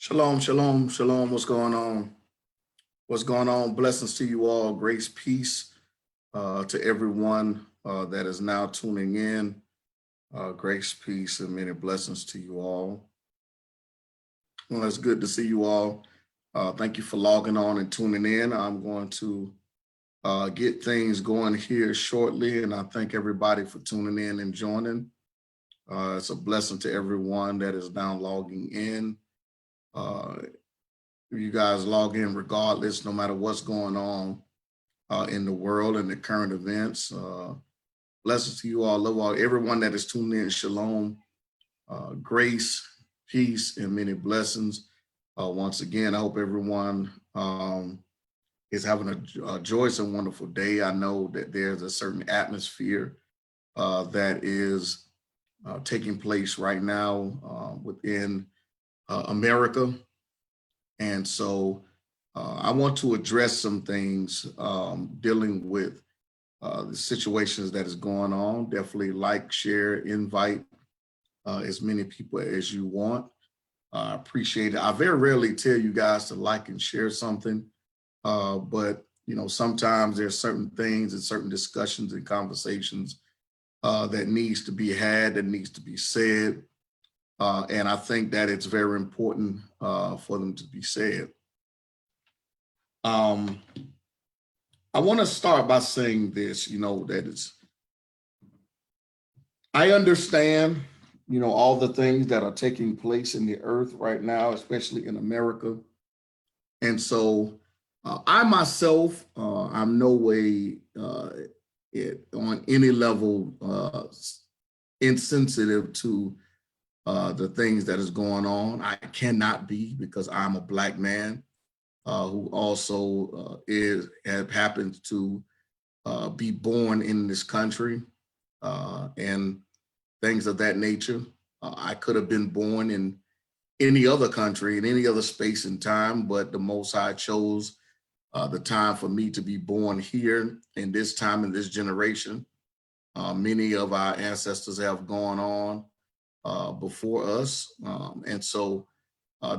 Shalom, shalom, shalom. What's going on? What's going on? Blessings to you all. Grace, peace to everyone that is now tuning in. Grace, peace, and many blessings to you all. Well, it's good to see you all. Thank you for logging on and tuning in. I'm going to get things going here shortly, and I thank everybody for tuning in and joining. It's a blessing to everyone that is now logging in. You guys log in regardless, no matter what's going on in the world and the current events. Blessings to you all. Love all everyone that is tuned in. Shalom, grace, peace, and many blessings. Once again, I hope everyone is having a joyous and wonderful day. I know that there's a certain atmosphere that is taking place right now within America. And so I want to address some things dealing with the situations that is going on. Definitely like, share, invite as many people as you want. I appreciate it. I very rarely tell you guys to like and share something, but you know, sometimes there's certain things and certain discussions and conversations that needs to be had, that needs to be said. And I think that it's very important for them to be said. I want to start by saying this, you know, I understand, you know, all the things that are taking place in the earth right now, especially in America. And so I myself, I'm no way on any level insensitive to the things that is going on. I cannot be, because I'm a Black man who also happens to be born in this country and things of that nature. I could have been born in any other country, in any other space and time, but the Most High chose the time for me to be born here in this time, in this generation. Many of our ancestors have gone on before us. And so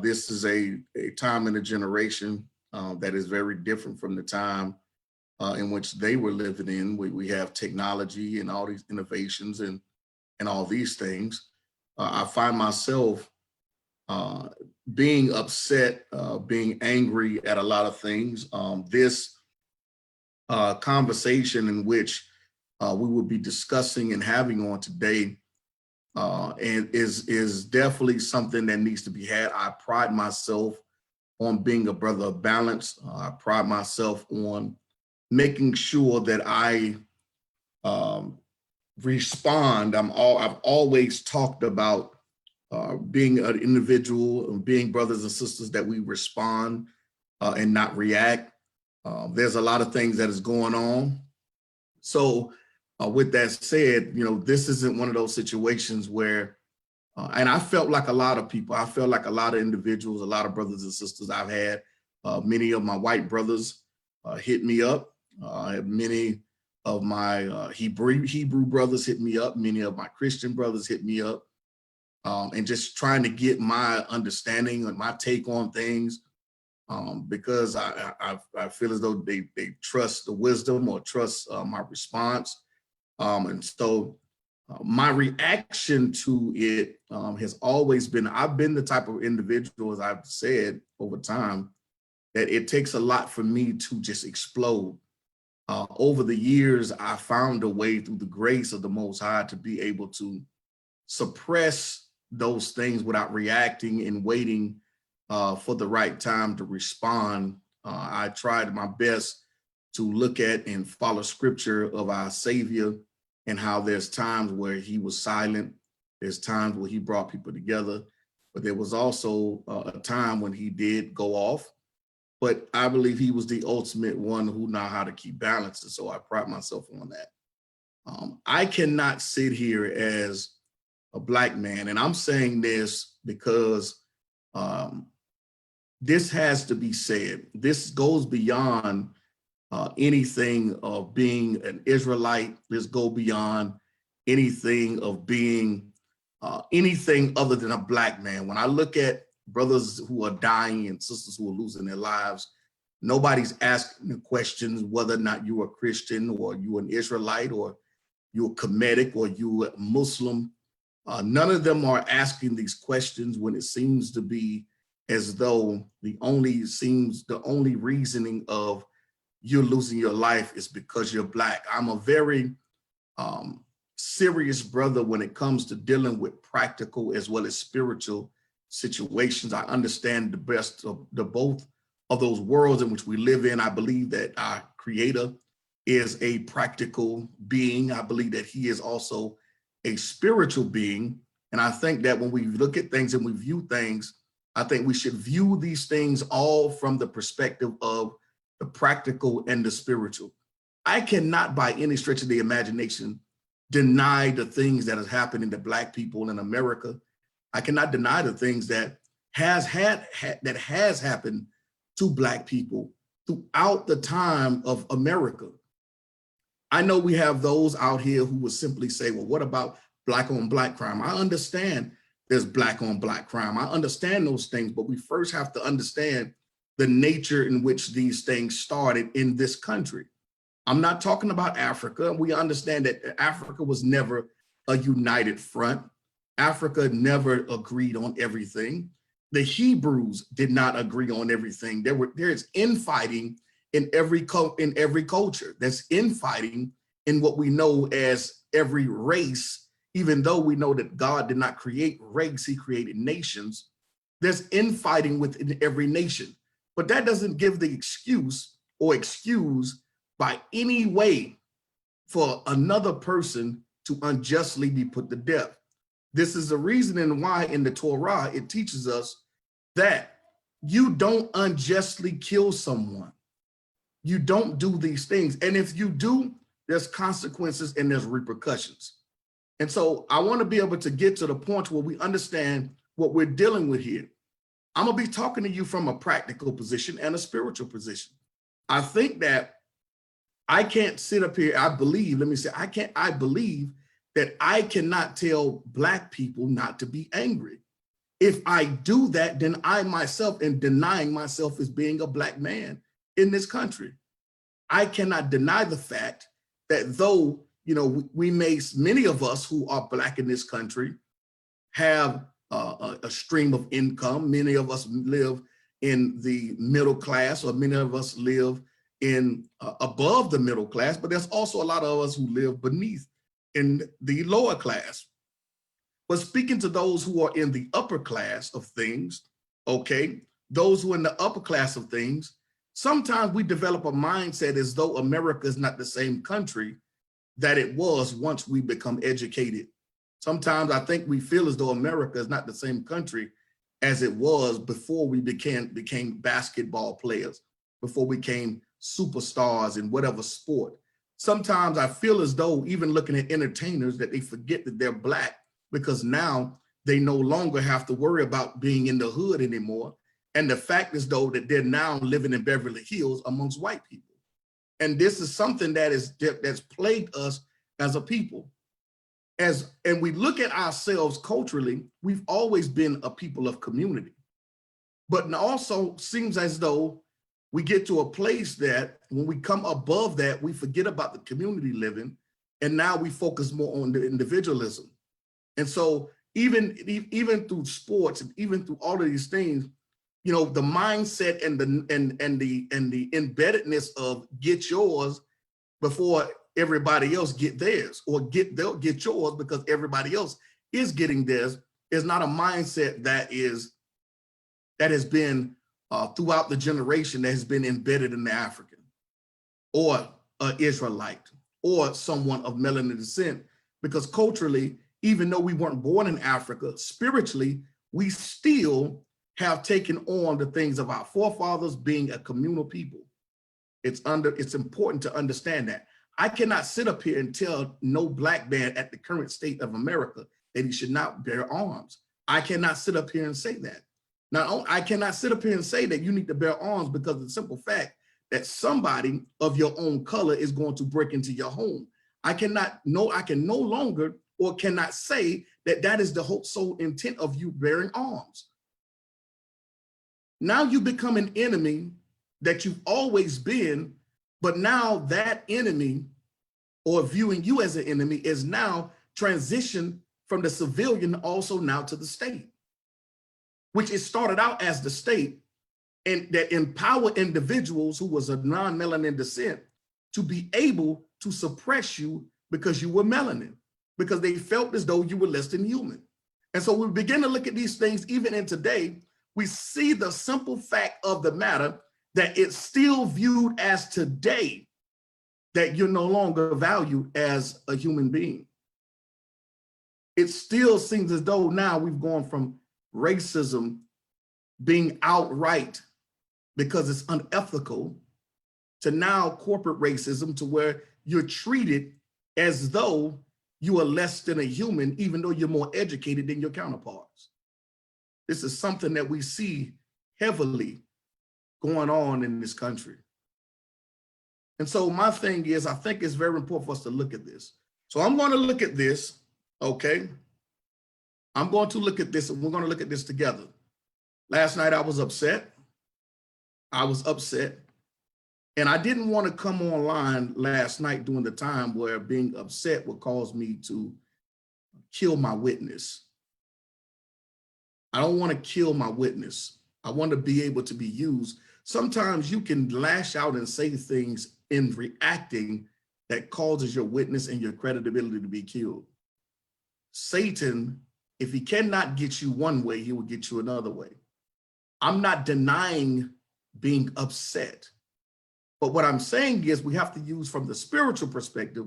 this is a time in a generation that is very different from the time in which they were living in. We have technology and all these innovations and all these things. I find myself being upset, being angry at a lot of things. This conversation in which we will be discussing and having on today and is definitely something that needs to be had. I pride myself on being a brother of balance. I pride myself on making sure that I respond. I've always talked about being an individual and being brothers and sisters that we respond and not react. There's a lot of things that is going on. So with that said, you know, this isn't one of those situations where, and I felt like a lot of people, I felt like a lot of individuals, a lot of brothers and sisters I've had, many of my white brothers hit me up. Many of my Hebrew brothers hit me up. Many of my Christian brothers hit me up. And just trying to get my understanding and my take on things, because I feel as though they trust the wisdom or trust my response. And so my reaction to it has always been, I've been the type of individual, as I've said over time, that it takes a lot for me to just explode. Over the years, I found a way through the grace of the Most High to be able to suppress those things without reacting and waiting for the right time to respond. I tried my best to look at and follow scripture of our Savior, and how there's times where he was silent, there's times where he brought people together, but there was also a time when he did go off. But I believe he was the ultimate one who knew how to keep balance, and so I pride myself on that. I cannot sit here as a Black man, and I'm saying this because this has to be said. This goes beyond anything of being an Israelite. This go beyond anything of being anything other than a Black man. When I look at brothers who are dying and sisters who are losing their lives. Nobody's asking the questions whether or not you're a Christian or you're an Israelite or you're Kemetic or you're a Muslim. None of them are asking these questions when it seems to be as though the only reasoning of you're losing your life is because you're Black. I'm a very serious brother when it comes to dealing with practical as well as spiritual situations. I understand the best of the both of those worlds in which we live in. I believe that our Creator is a practical being. I believe that He is also a spiritual being. And I think that when we look at things and we view things, I think we should view these things all from the perspective of the practical and the spiritual. I cannot by any stretch of the imagination deny the things that has happened to Black people in America. I cannot deny the things that has happened to Black people throughout the time of America. I know we have those out here who would simply say, well, what about Black on Black crime? I understand there's Black on Black crime. I understand those things, but we first have to understand the nature in which these things started in this country. I'm not talking about Africa. We understand that Africa was never a united front. Africa never agreed on everything. The Hebrews did not agree on everything. There is infighting in every culture. There's infighting in what we know as every race, even though we know that God did not create race, He created nations. There's infighting within every nation, but that doesn't give the excuse or excuse by any way for another person to unjustly be put to death. This is the reason why in the Torah, it teaches us that you don't unjustly kill someone. You don't do these things. And if you do, there's consequences and there's repercussions. And so I want to be able to get to the point where we understand what we're dealing with here. I'm going to be talking to you from a practical position and a spiritual position. I think that I can't sit up here. I believe that I cannot tell Black people not to be angry. If I do that, then I myself am denying myself as being a Black man in this country. I cannot deny the fact that though, many of us who are Black in this country have a stream of income. Many of us live in the middle class, or many of us live in above the middle class, but there's also a lot of us who live beneath in the lower class. But speaking to those who are in the upper class of things, okay, those who are in the upper class of things, sometimes we develop a mindset as though America is not the same country that it was once we become educated. Sometimes I think we feel as though America is not the same country as it was before we became basketball players, before we became superstars in whatever sport. Sometimes I feel as though even looking at entertainers that they forget that they're Black, because now they no longer have to worry about being in the hood anymore. And the fact is though that they're now living in Beverly Hills amongst white people. And this is something that's plagued us as a people. And we look at ourselves culturally, we've always been a people of community. But it also seems as though we get to a place that when we come above that, we forget about the community living, and now we focus more on the individualism. And so even through sports and even through all of these things, the mindset and the embeddedness of get yours before everybody else get theirs, or they'll get yours because everybody else is getting theirs, is not a mindset that has been throughout the generation, that has been embedded in the African or Israelite or someone of melanin descent. Because culturally, even though we weren't born in Africa, spiritually, we still have taken on the things of our forefathers, being a communal people. It's important to understand that. I cannot sit up here and tell no Black man at the current state of America that he should not bear arms. I cannot sit up here and say that. Now, I cannot sit up here and say that you need to bear arms because of the simple fact that somebody of your own color is going to break into your home. I can no longer or cannot say that that is the whole sole intent of you bearing arms. Now you become an enemy that you've always been, but now that enemy, or viewing you as an enemy, is now transitioned from the civilian also now to the state, which it started out as the state, and that empower individuals who was a non-melanin descent to be able to suppress you because you were melanin, because they felt as though you were less than human. And so we begin to look at these things even in today. We see the simple fact of the matter that it's still viewed as today that you're no longer valued as a human being. It still seems as though now we've gone from racism being outright because it's unethical to now corporate racism, to where you're treated as though you are less than a human, even though you're more educated than your counterparts. This is something that we see heavily going on in this country. And so my thing is, I think it's very important for us to look at this. So I'm going to look at this, okay? I'm going to look at this, and we're going to look at this together. Last night I was upset. And I didn't want to come online last night during the time where being upset would cause me to kill my witness. I don't want to kill my witness. I want to be able to be used. Sometimes you can lash out and say things in reacting that causes your witness and your credibility to be killed. Satan, if he cannot get you one way, he will get you another way. I'm not denying being upset. But what I'm saying is we have to use from the spiritual perspective,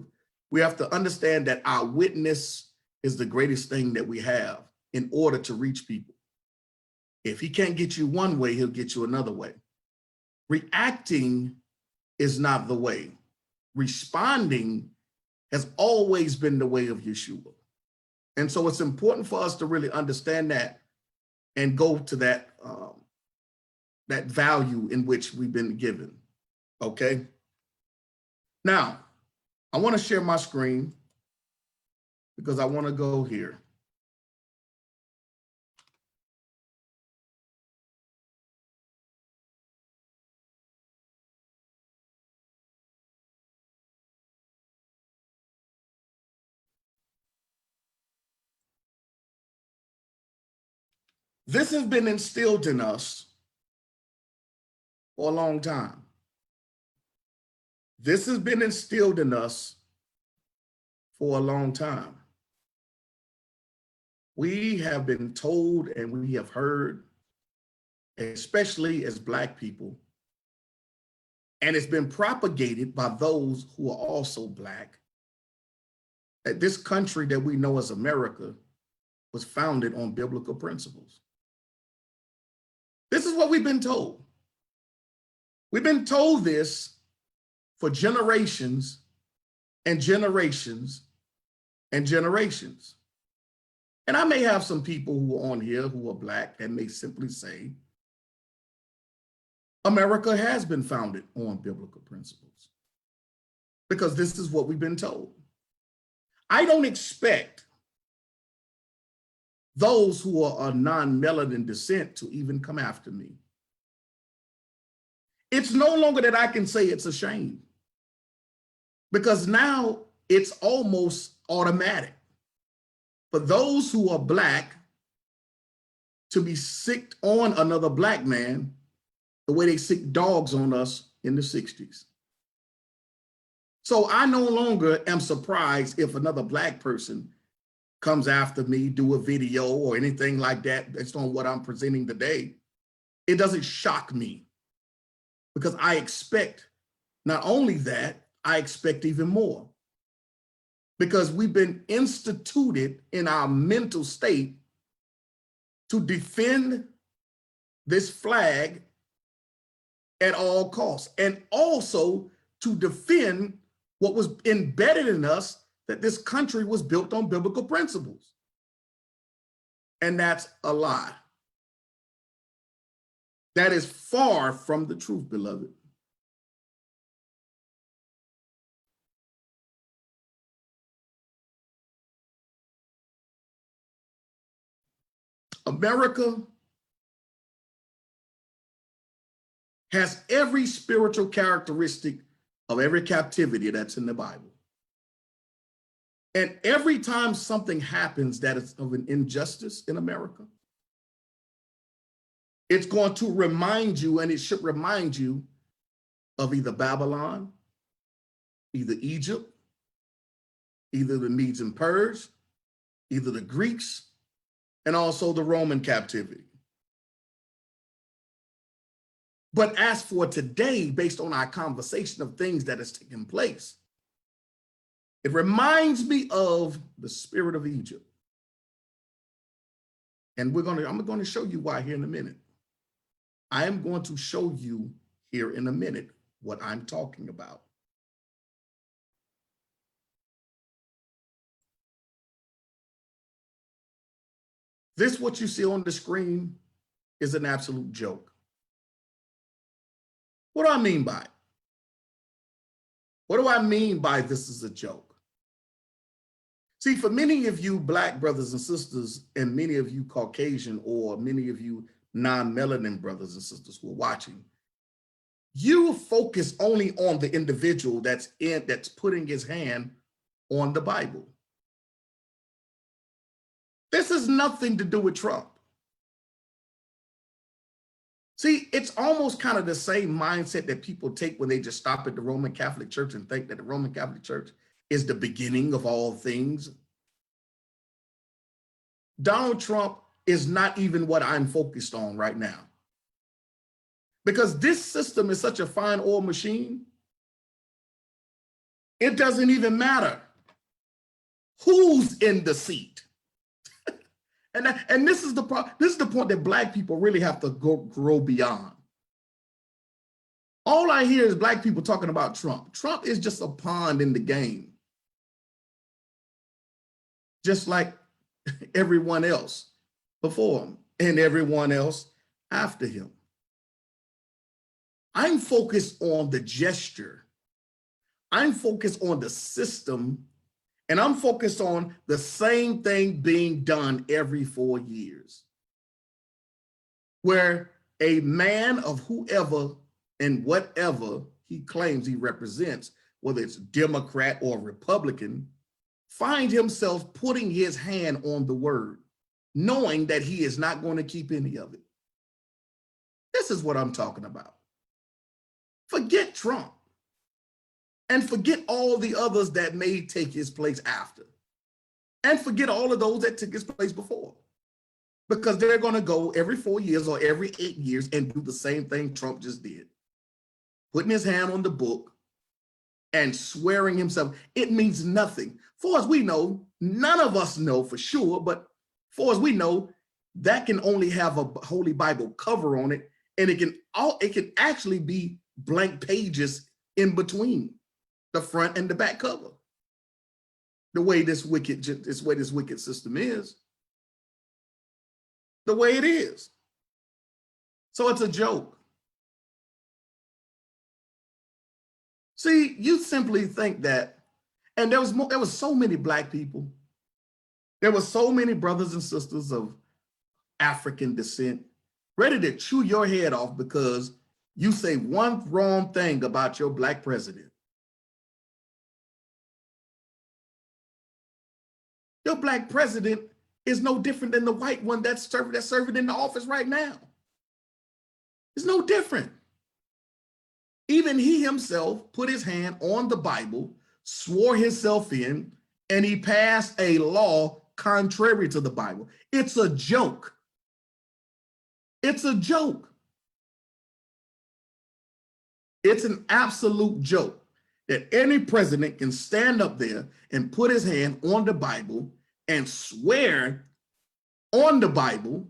we have to understand that our witness is the greatest thing that we have in order to reach people. If he can't get you one way, he'll get you another way. Reacting is not the way. Responding has always been the way of Yeshua. And so it's important for us to really understand that and go to that, that value in which we've been given. Okay. Now, I want to share my screen because I want to go here. This has been instilled in us for a long time. This has been instilled in us for a long time. We have been told and we have heard, especially as Black people, and it's been propagated by those who are also Black, that this country that we know as America was founded on biblical principles. This is what we've been told. We've been told this for generations and generations and generations. And I may have some people who are on here who are Black and may simply say, America has been founded on biblical principles, because this is what we've been told. I don't expect those who are a non-melanin descent to even come after me. It's no longer that I can say it's a shame, because now it's almost automatic for those who are Black to be sicked on another Black man the way they sick dogs on us in the 60s. So I no longer am surprised if another Black person comes after me, do a video or anything like that based on what I'm presenting today. It doesn't shock me, because I expect not only that, I expect even more, because we've been instituted in our mental state to defend this flag at all costs, and also to defend what was embedded in us, that this country was built on biblical principles. And that's a lie. That is far from the truth, beloved. America has every spiritual characteristic of every captivity that's in the Bible. And every time something happens that is of an injustice in America, it's going to remind you, and it should remind you, of either Babylon, either Egypt, either the Medes and Persians, either the Greeks, and also the Roman captivity. But as for today, based on our conversation of things that has taken place, it reminds me of the spirit of Egypt. And I'm going to show you why here in a minute. I am going to show you here in a minute what I'm talking about. This, what you see on the screen, is an absolute joke. What do I mean by it? What do I mean by this is a joke? See, for many of you Black brothers and sisters, and many of you Caucasian, or many of you non-melanin brothers and sisters who are watching, you focus only on the individual that's putting his hand on the Bible. This has nothing to do with Trump. See, it's almost kind of the same mindset that people take when they just stop at the Roman Catholic Church and think that the Roman Catholic Church is the beginning of all things. Donald Trump is not even what I'm focused on right now. Because this system is such a fine oil machine, it doesn't even matter who's in the seat. And this is the point that Black people really have to grow beyond. All I hear is Black people talking about Trump. Trump is just a pawn in the game, just like everyone else before him and everyone else after him. I'm focused on the gesture. I'm focused on the system. And I'm focused on the same thing being done every 4 years, where a man of whoever and whatever he claims he represents, whether it's Democrat or Republican, find himself putting his hand on the word, knowing that he is not going to keep any of it. This is what I'm talking about. Forget Trump. And forget all the others that may take his place after. And forget all of those that took his place before. Because they're going to go every 4 years or every 8 years and do the same thing Trump just did. Putting his hand on the book and swearing himself. It means nothing. For as we know, none of us know for sure, but for as we know, that can only have a Holy Bible cover on it. And it can actually be blank pages in between the front and the back cover. The way this wicked system is. The way it is. So it's a joke. See, you simply think that, and there was so many Black people. There were so many brothers and sisters of African descent ready to chew your head off because you say one wrong thing about your Black president. Your Black president is no different than the white one that's serving in the office right now. It's no different. Even he himself put his hand on the Bible, swore himself in, and he passed a law contrary to the Bible. It's a joke. It's a joke. It's an absolute joke that any president can stand up there and put his hand on the Bible and swear on the Bible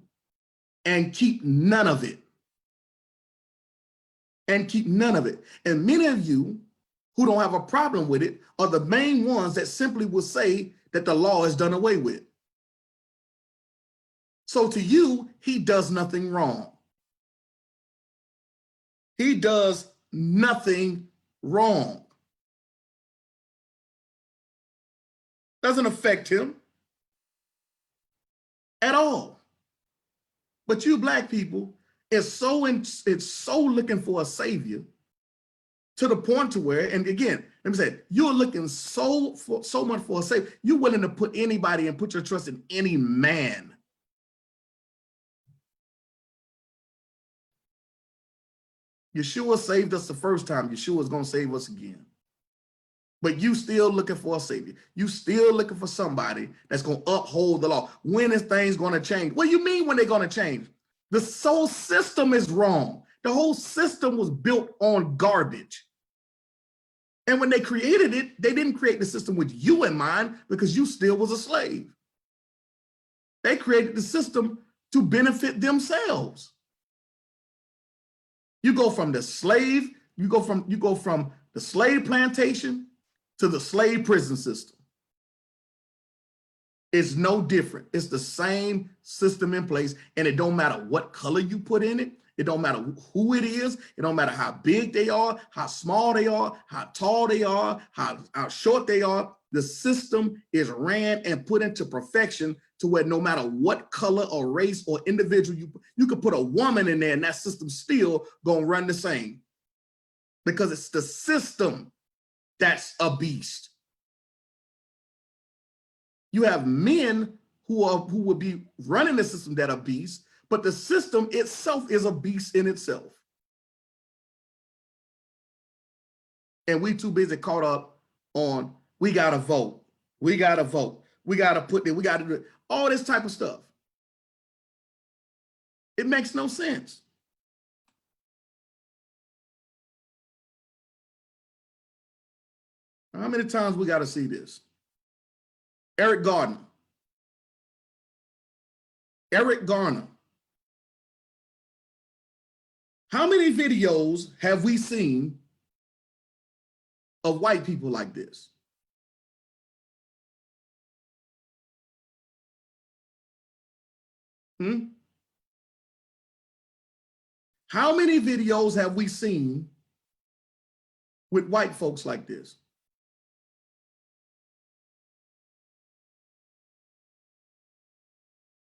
and keep none of it. And keep none of it. And many of you who don't have a problem with it are the main ones that simply will say that the law is done away with. So to you, he does nothing wrong. He does nothing wrong. Doesn't affect him at all. But you Black people, it's so looking for a savior to the point to where, and again, let me say, you're looking so much for a savior, you're willing to put anybody and put your trust in any man. Yeshua saved us the first time. Yeshua is going to save us again. But you still looking for a savior. You still looking for somebody that's going to uphold the law. When is things going to change? What do you mean when they're going to change? The whole system is wrong. The whole system was built on garbage. And when they created it, they didn't create the system with you in mind because you still was a slave. They created the system to benefit themselves. You go from the slave, you go from the slave plantation to the slave prison system. It's no different. It's the same system in place, and it don't matter what color you put in it. It don't matter who it is. It don't matter how big they are, how small they are, how tall they are, how short they are. The system is ran and put into perfection to where no matter what color or race or individual, you could put a woman in there and that system still gonna run the same, because it's the system that's a beast. You have men who would be running the system that are beasts, but the system itself is a beast in itself. And we too busy caught up on, we gotta vote, we gotta vote, we gotta put it, we gotta do all this type of stuff. It makes no sense. How many times we gotta see this? Eric Garner. How many videos have we seen of white people like this? How many videos have we seen with white folks like this?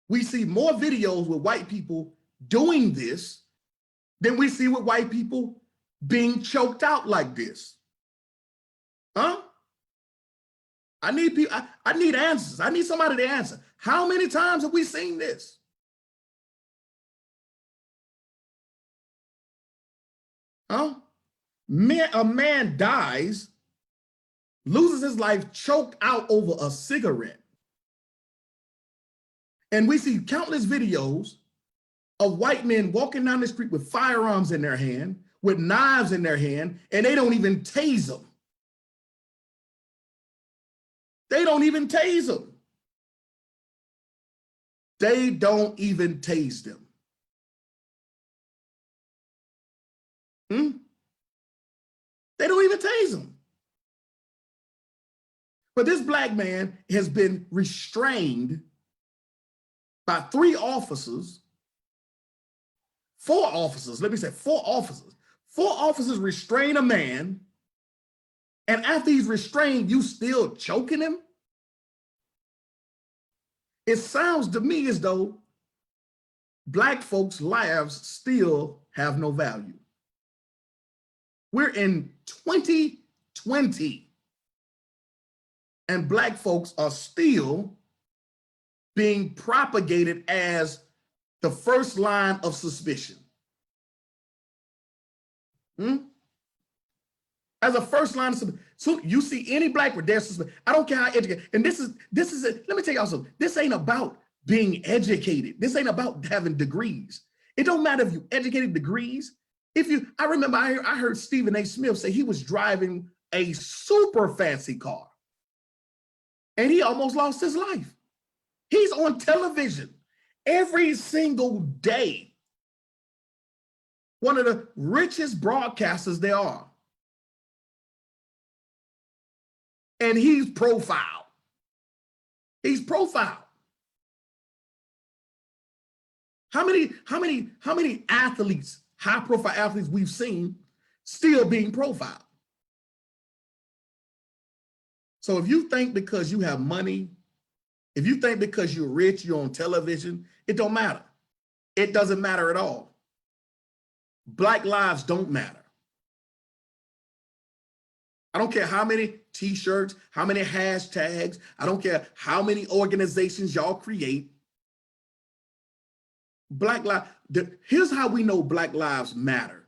We see more videos with white people doing this than we see with white people being choked out like this. Huh? I need people, I need answers. I need somebody to answer. How many times have we seen this? Huh? A man dies, loses his life choked out over a cigarette. And we see countless videos of white men walking down the street with firearms in their hand, with knives in their hand, and they don't even tase them. They don't even tase them. They don't even tase them. They don't even tase them. But this black man has been restrained by 3 officers, 4 officers, let me say 4 officers. 4 officers restrain a man, and after he's restrained, you still choking him? It sounds to me as though black folks' lives still have no value. We're in 2020, and black folks are still being propagated as the first line of suspicion. As a first line of suspicion. So you see any black with their suspicion. I don't care how educated. And this is it. Let me tell y'all something. This ain't about being educated. This ain't about having degrees. It don't matter if you educated degrees. I remember I heard Stephen A. Smith say he was driving a super fancy car and he almost lost his life. He's on television every single day. One of the richest broadcasters there are. And he's profiled. He's profiled. How many athletes, high profile athletes we've seen still being profiled? So if you think because you have money, if you think because you're rich, you're on television, it don't matter. It doesn't matter at all. Black lives don't matter. I don't care how many t-shirts, how many hashtags, I don't care how many organizations y'all create. Black lives, here's how we know Black lives matter.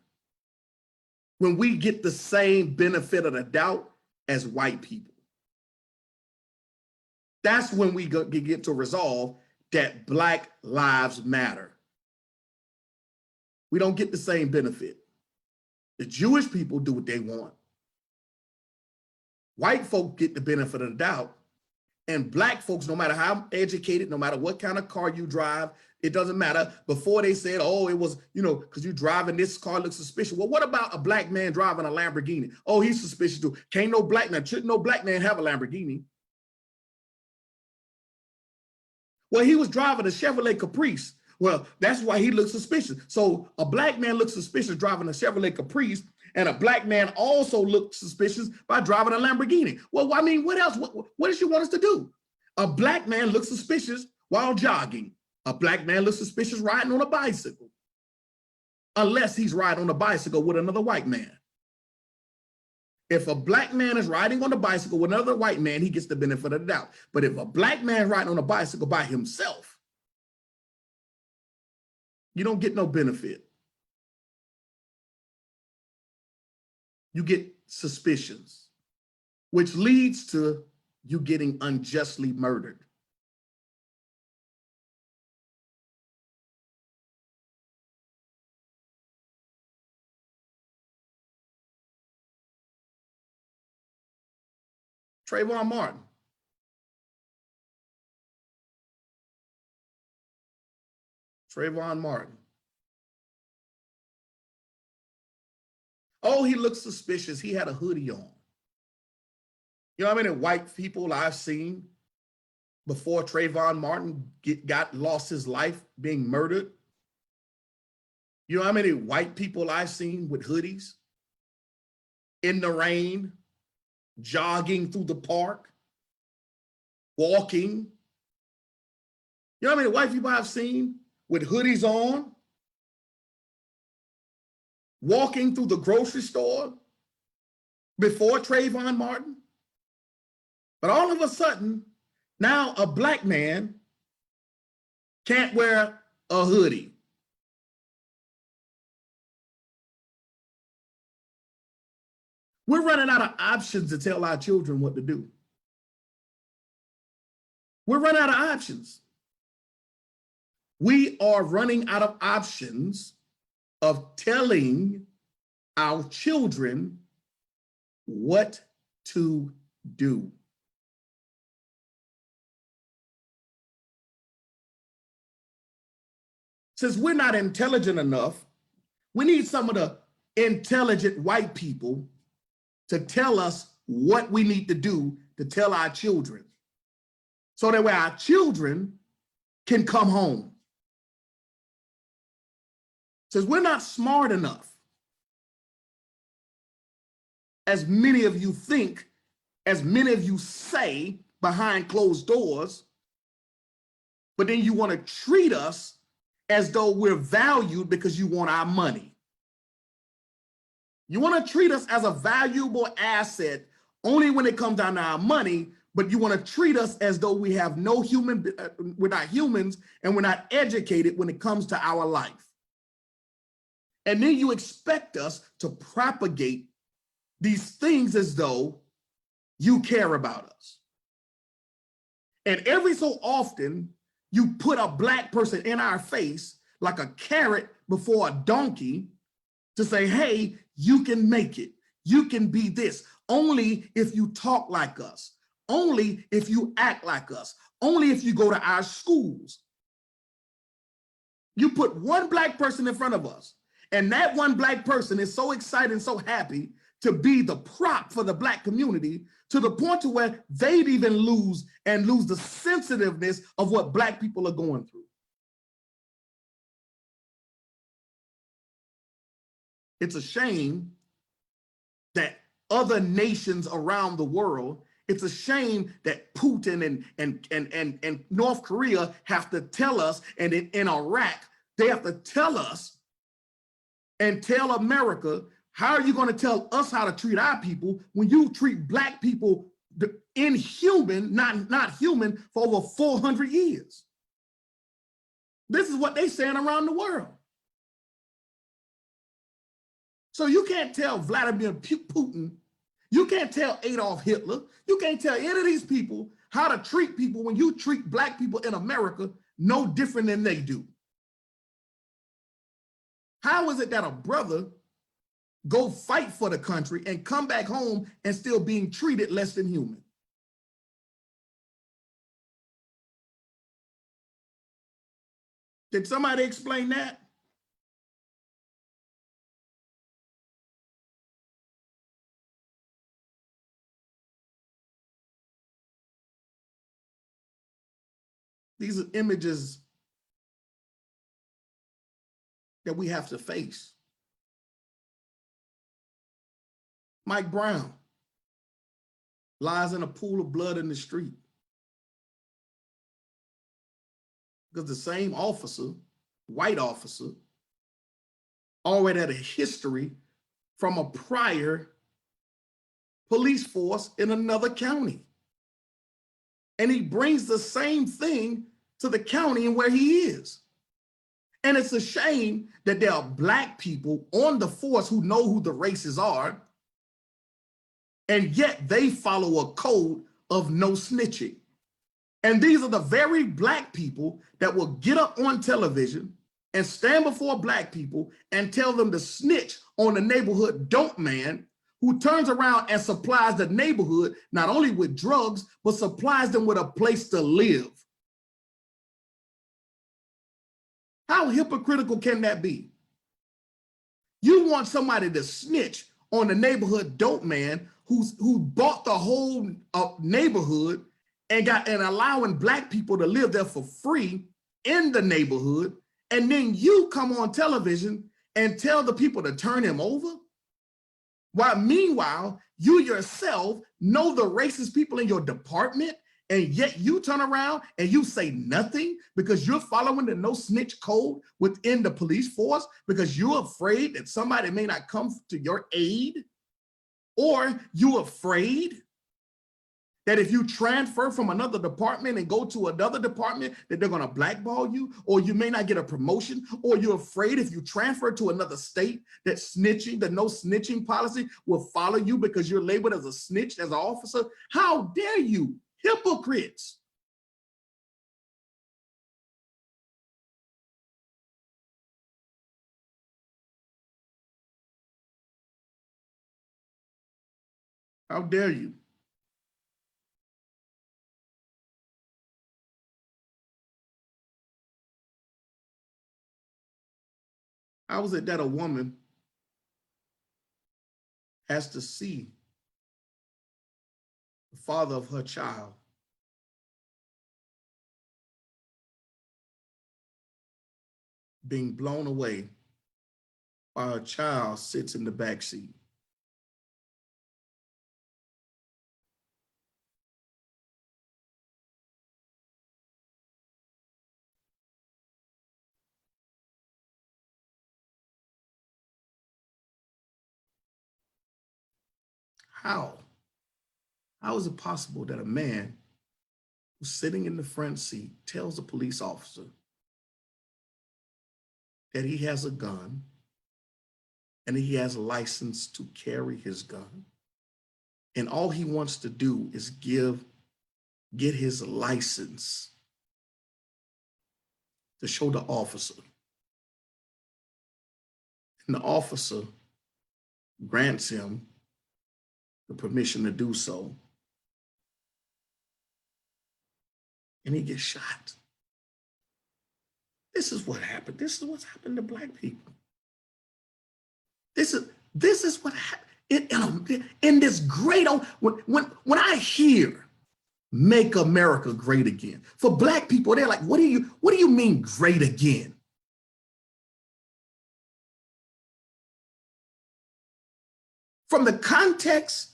When we get the same benefit of the doubt as white people. That's when we get to resolve that Black lives matter. We don't get the same benefit. The Jewish people do what they want. White folk get the benefit of the doubt, and Black folks, no matter how educated, no matter what kind of car you drive, it doesn't matter. Before they said, oh, it was, you know, because you're driving this car looks suspicious. Well, what about a Black man driving a Lamborghini? Oh, he's suspicious too. Can't no Black man, shouldn't no Black man have a Lamborghini? Well, he was driving a Chevrolet Caprice. Well, that's why he looks suspicious. So a Black man looks suspicious driving a Chevrolet Caprice, and a Black man also looks suspicious by driving a Lamborghini. Well, I mean, what else? What does she want us to do? A Black man looks suspicious while jogging. A Black man looks suspicious riding on a bicycle, unless he's riding on a bicycle with another white man. If a Black man is riding on a bicycle with another white man, he gets the benefit of the doubt. But if a Black man is riding on a bicycle by himself, you don't get no benefit. You get suspicions, which leads to you getting unjustly murdered. Trayvon Martin. Trayvon Martin. Oh, he looks suspicious. He had a hoodie on. You know how many white people I've seen before Trayvon Martin lost his life being murdered? You know how many white people I've seen with hoodies in the rain, jogging through the park, walking? You know how many white people I've seen with hoodies on, walking through the grocery store before Trayvon Martin? But all of a sudden, now a Black man can't wear a hoodie. We're running out of options to tell our children what to do. We're running out of options. We are running out of options of telling our children what to do. Since we're not intelligent enough, we need some of the intelligent white people to tell us what we need to do to tell our children, so that way our children can come home. Since we're not smart enough, as many of you think, as many of you say behind closed doors, but then you want to treat us as though we're valued because you want our money. You want to treat us as a valuable asset only when it comes down to our money, but you want to treat us as though we have no we're not humans, and we're not educated when it comes to our life. And then you expect us to propagate these things as though you care about us. And every so often, you put a Black person in our face like a carrot before a donkey to say, hey, you can make it. You can be this. Only if you talk like us. Only if you act like us. Only if you go to our schools. You put one Black person in front of us, and that one Black person is so excited and so happy to be the prop for the Black community, to the point to where they'd even lose the sensitiveness of what Black people are going through. It's a shame that other nations around the world, it's a shame that Putin and North Korea have to tell us, and in Iraq, they have to tell us and tell America, how are you going to tell us how to treat our people when you treat Black people inhuman, not human, for over 400 years? This is what they're saying around the world. So you can't tell Vladimir Putin, you can't tell Adolf Hitler, you can't tell any of these people how to treat people when you treat Black people in America no different than they do. How is it that a brother go fight for the country and come back home and still being treated less than human? Did somebody explain that? These are images that we have to face. Mike Brown lies in a pool of blood in the street because the same officer, white officer, already had a history from a prior police force in another county. And he brings the same thing to the county and where he is. And it's a shame that there are Black people on the force who know who the races are, and yet they follow a code of no snitching. And these are the very Black people that will get up on television and stand before Black people and tell them to snitch on the neighborhood dope man who turns around and supplies the neighborhood not only with drugs, but supplies them with a place to live. How hypocritical can that be? You want somebody to snitch on the neighborhood dope man who bought the whole neighborhood and allowing Black people to live there for free in the neighborhood, and then you come on television and tell the people to turn him over? While meanwhile, you yourself know the racist people in your department, and yet you turn around and you say nothing because you're following the no snitch code within the police force because you're afraid that somebody may not come to your aid, or you're afraid that if you transfer from another department and go to another department that they're going to blackball you, or you may not get a promotion, or you're afraid if you transfer to another state that snitching, the no snitching policy will follow you because you're labeled as a snitch, as an officer. How dare you, hypocrites? How dare you? How is it that a woman has to see the father of her child being blown away while her child sits in the back seat? How? How is it possible that a man who's sitting in the front seat tells a police officer that he has a gun and he has a license to carry his gun, and all he wants to do is get his license to show the officer, and the officer grants him the permission to do so, and he gets shot? This is what happened. This is what's happened to Black people. This is what happened in this great, when I hear "Make America Great Again," for Black people, they're like, what do you mean great again? From the context,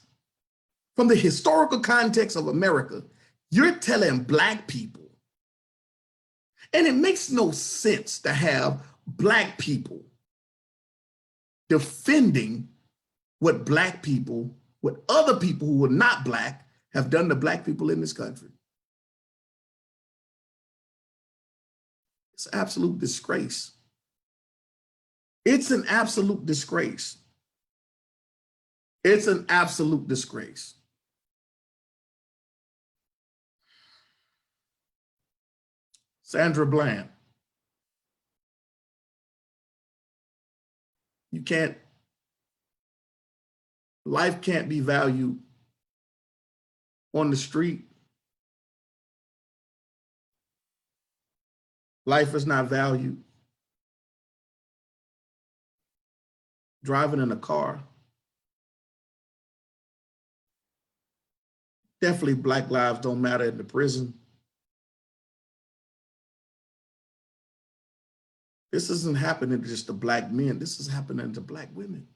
from the historical context of America, you're telling Black people, and it makes no sense to have Black people defending what Black people, what other people who were not Black have done to Black people in this country. It's an absolute disgrace. It's an absolute disgrace. It's an absolute disgrace. Sandra Bland, you can't, life can't be valued on the street. Life is not valued driving in a car. Definitely Black lives don't matter in the prison. This isn't happening to just the Black men. This is happening to Black women.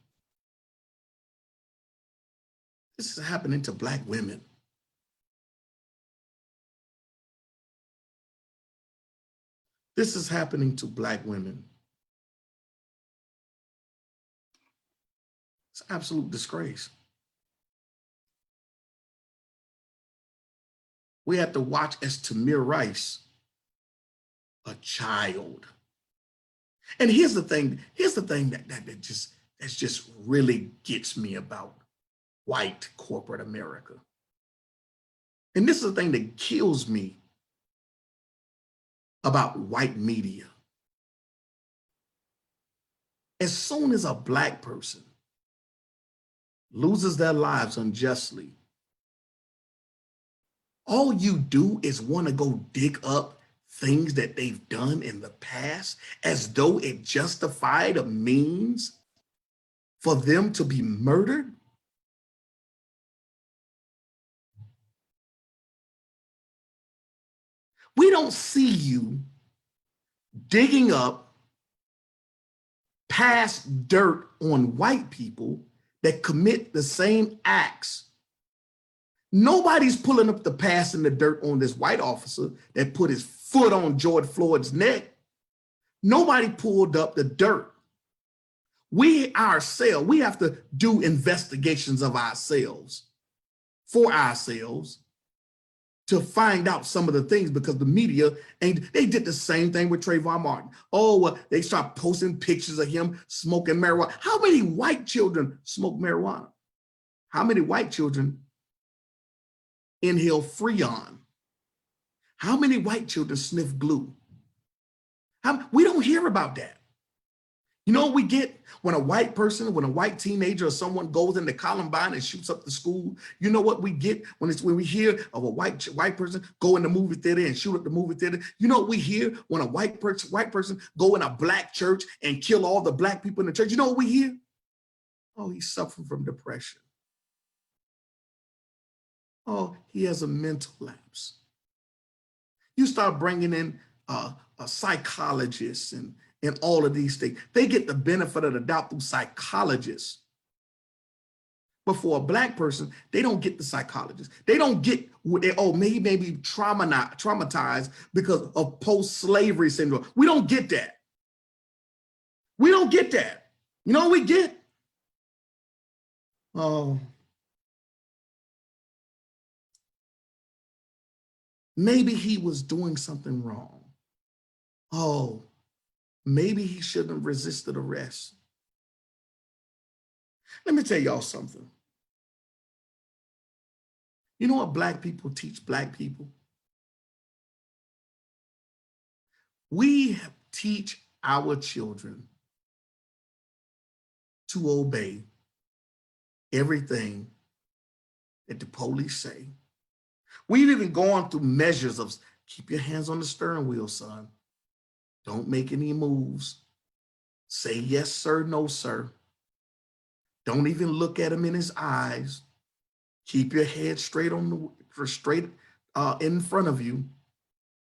This is happening to Black women. This is happening to Black women. It's an absolute disgrace. We have to watch as Tamir Rice, a child. And here's the thing that just really gets me about white corporate America. And this is the thing that kills me about white media. As soon as a Black person loses their lives unjustly, all you do is want to go dig up things that they've done in the past as though it justified a means for them to be murdered. We don't see you digging up past dirt on white people that commit the same acts. Nobody's pulling up the past and the dirt on this white officer that put his foot on George Floyd's neck. Nobody pulled up the dirt. We ourselves, we have to do investigations of ourselves, for ourselves, to find out some of the things, because the media, and they did the same thing with Trayvon Martin. Oh, they start posting pictures of him smoking marijuana. How many white children smoke marijuana? How many white children inhale Freon? How many white children sniff glue? We don't hear about that. You know what we get when a white person, when a white teenager or someone goes into Columbine and shoots up the school? You know what we get when we hear of a white person go in the movie theater and shoot up the movie theater? You know what we hear when a white person go in a Black church and kill all the Black people in the church? You know what we hear? Oh, he's suffering from depression. Oh, he has a mental lapse. You start bringing in psychologists and all of these things. They get the benefit of the doubt through psychologists. But for a Black person, they don't get the psychologist. They don't get, maybe traumatized because of post-slavery syndrome. We don't get that. We don't get that. You know what we get? Oh, maybe he was doing something wrong. Oh, maybe he shouldn't have resisted arrest. Let me tell y'all something. You know what Black people teach Black people? We teach our children to obey everything that the police say. We've even gone through measures of keep your hands on the steering wheel, son. Don't make any moves. Say yes, sir, no, sir. Don't even look at him in his eyes. Keep your head straight in front of you.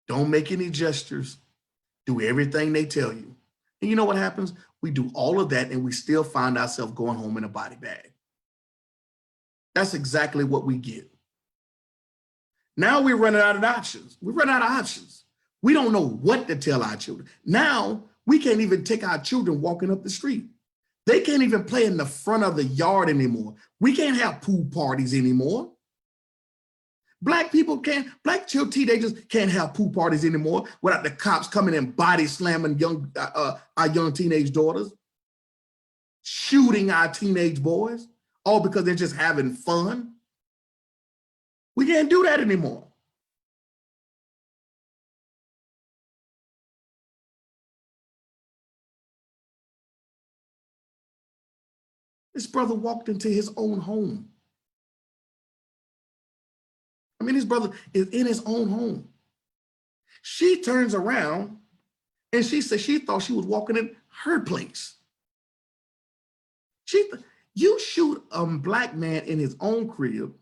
Don't make any gestures. Do everything they tell you. And you know what happens? We do all of that and we still find ourselves going home in a body bag. That's exactly what we get. Now we're running out of options. We run out of options. We don't know what to tell our children. Now we can't even take our children walking up the street. They can't even play in the front of the yard anymore. We can't have pool parties anymore. Black teenagers can't have pool parties anymore without the cops coming and body slamming our young teenage daughters, shooting our teenage boys, all because they're just having fun. We can't do that anymore. This brother walked into his own home. I mean, his brother is in his own home. She turns around and she said she thought she was walking in her place. You shoot a black man in his own crib,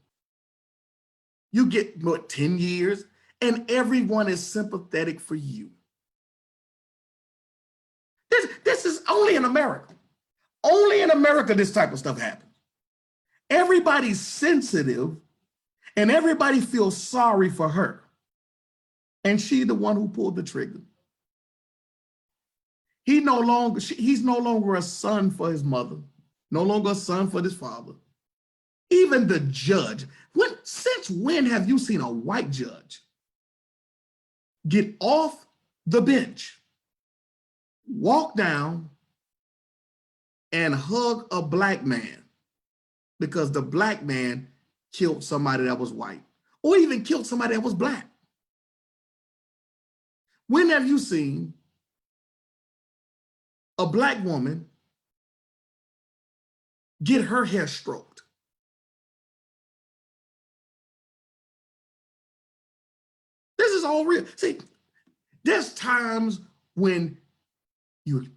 you get what, 10 years, and everyone is sympathetic for you. This is only in America. Only in America this type of stuff happens. Everybody's sensitive and everybody feels sorry for her. And she's the one who pulled the trigger. He's no longer a son for his mother, no longer a son for his father. Even the judge. Since when have you seen a white judge get off the bench, walk down, and hug a black man because the black man killed somebody that was white, or even killed somebody that was black? When have you seen a black woman get her hair stroked? This is all real. See, there's times when you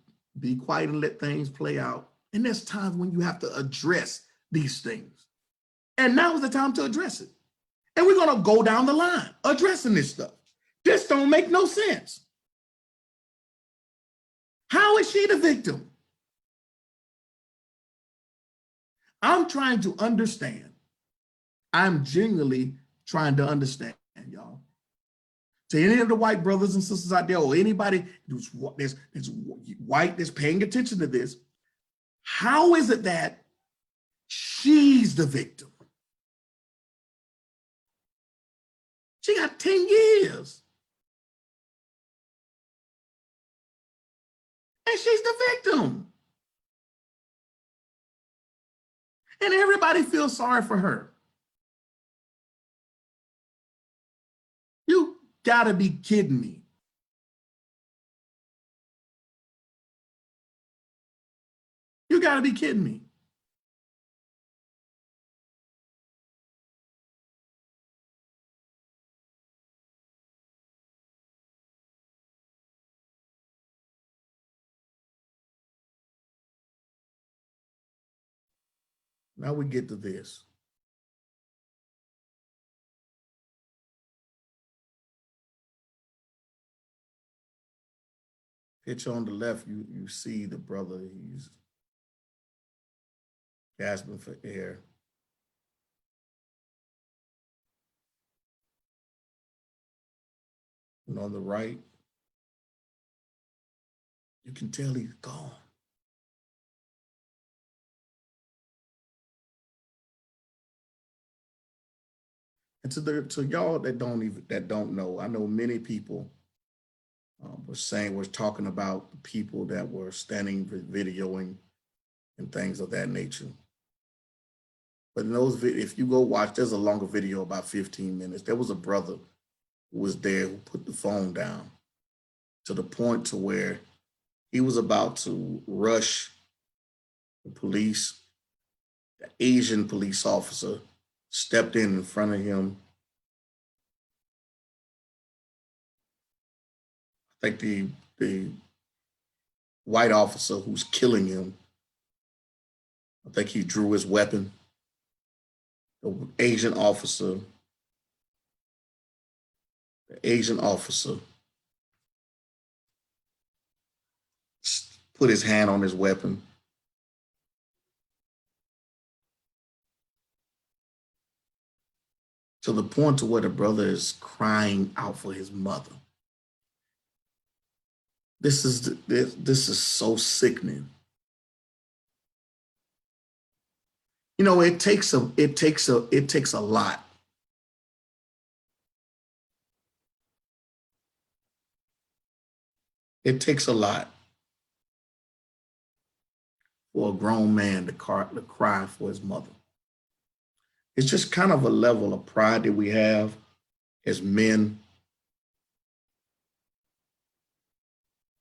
be quiet and let things play out, and there's times when you have to address these things. And now is the time to address it. And we're going to go down the line addressing this stuff. This don't make no sense. How is she the victim? I'm trying to understand. I'm genuinely trying to understand, y'all. To any of the white brothers and sisters out there, or anybody who's white that's paying attention to this, how is it that she's the victim? She got 10 years. And she's the victim. And everybody feels sorry for her. You gotta be kidding me. You gotta be kidding me. Now we get to this. Picture on the left, you see the brother, he's gasping for air. And on the right, you can tell he's gone. And to y'all that don't know, I know many people were talking about the people that were standing videoing and things of that nature. But in those, if you go watch, there's a longer video, about 15 minutes. There was a brother who was there who put the phone down to the point to where he was about to rush the police. The Asian police officer stepped in front of him. I think the white officer who's killing him, I think he drew his weapon. The Asian officer put his hand on his weapon. To the point to where the brother is crying out for his mother. This is so sickening. You know, it takes a lot. It takes a lot for a grown man to cry for his mother. It's just kind of a level of pride that we have as men.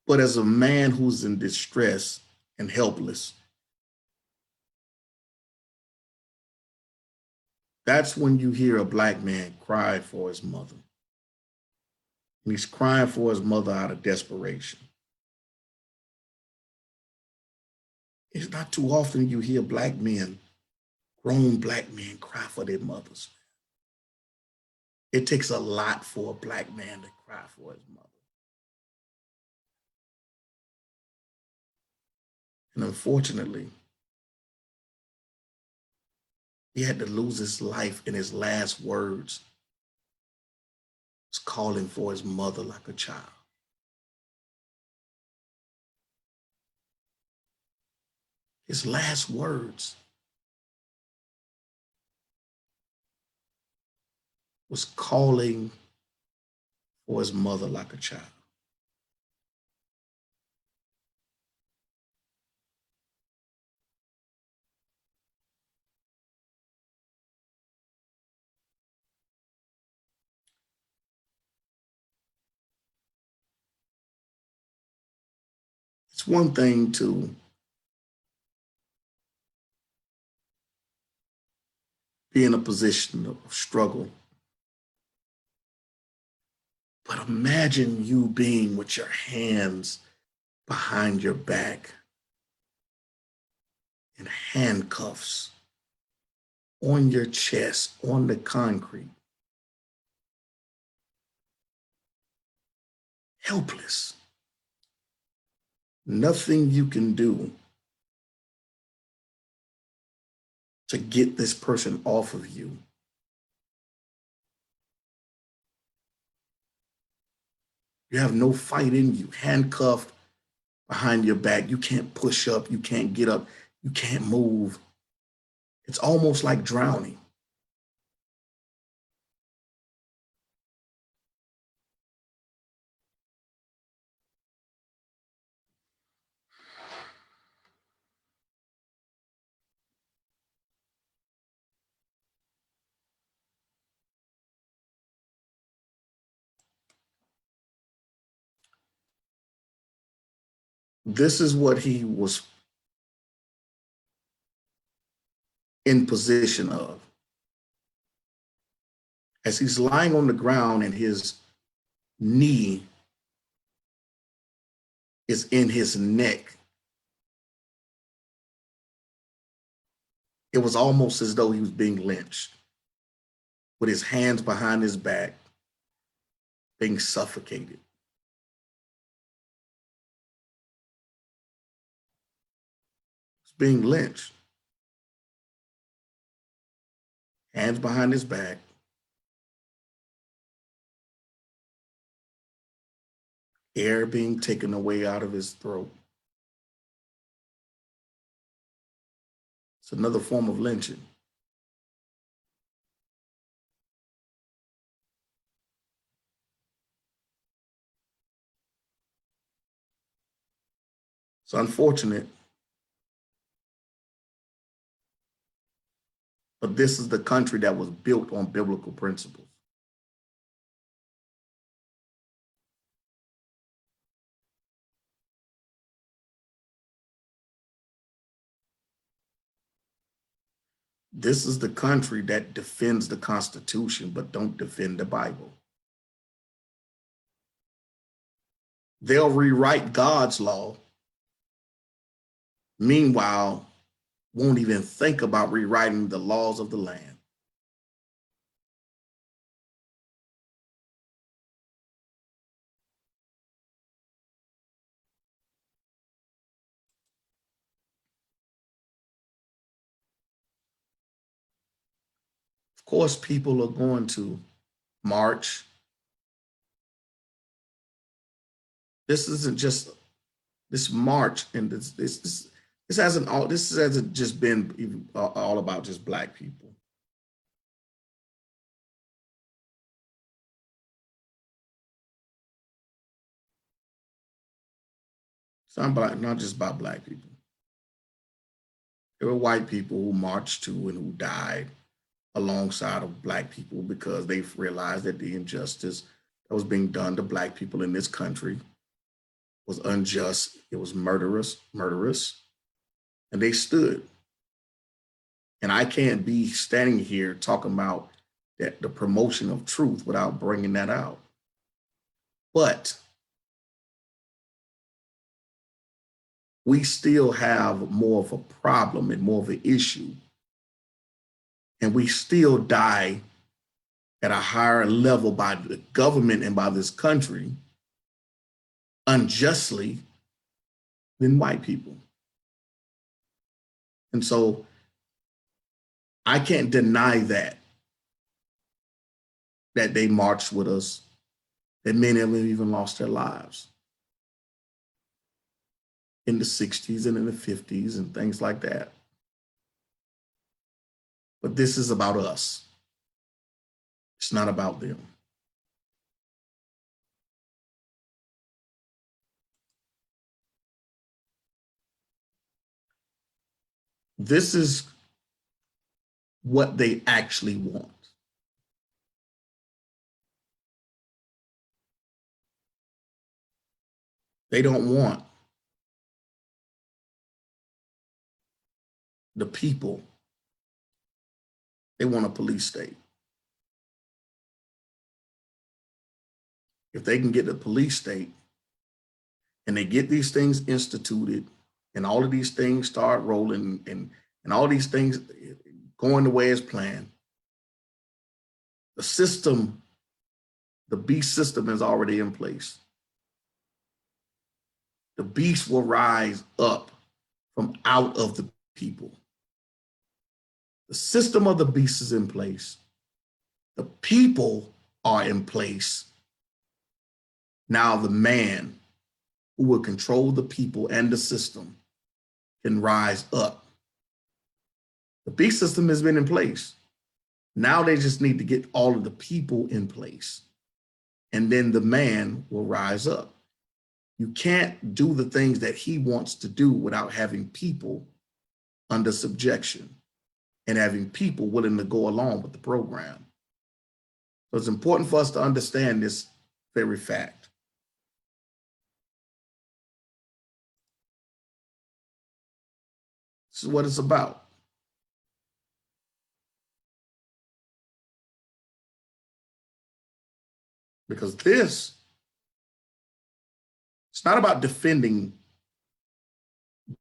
But as a man who's in distress and helpless, that's when you hear a Black man cry for his mother. And he's crying for his mother out of desperation. It's not too often you hear Black men, grown Black men, cry for their mothers. It takes a lot for a Black man to cry for his mother. And unfortunately, he had to lose his life, in his last words was calling for his mother like a child. His last words was calling for his mother like a child. It's one thing to be in a position of struggle, but imagine you being with your hands behind your back in handcuffs on your chest, on the concrete, helpless. Nothing you can do to get this person off of you. You have no fight in you, handcuffed behind your back. You can't push up, you can't get up, you can't move. It's almost like drowning. This is what he was in position of. As he's lying on the ground and his knee is in his neck, it was almost as though he was being lynched, with his hands behind his back, being suffocated. He's being lynched. Hands behind his back, air being taken away out of his throat. It's another form of lynching. It's unfortunate, but this is the country that was built on biblical principles. This is the country that defends the Constitution, but don't defend the Bible. They'll rewrite God's law. Meanwhile, won't even think about rewriting the laws of the land. Of course, people are going to march. This isn't just this march and this this hasn't just been all about just Black people. It's not just about Black people. There were white people who marched to and who died alongside of Black people because they realized that the injustice that was being done to Black people in this country was unjust. It was murderous, and they stood. And I can't be standing here talking about that the promotion of truth without bringing that out. But we still have more of a problem and more of an issue. And we still die at a higher level by the government and by this country unjustly than white people. And so I can't deny that they marched with us, that many of them even lost their lives in the 60s and in the 50s and things like that. But this is about us. It's not about them. This is what they actually want. They don't want the people. They want a police state. If they can get a police state and they get these things instituted and all of these things start rolling and all these things going the way it's planned, the system, the beast system is already in place. The beast will rise up from out of the people. The system of the beast is in place. The people are in place. Now the man who will control the people and the system can rise up. The beast system has been in place. Now they just need to get all of the people in place. And then the man will rise up. You can't do the things that he wants to do without having people under subjection and having people willing to go along with the program. So it's important for us to understand this very fact. This is what it's about. Because this, it's not about defending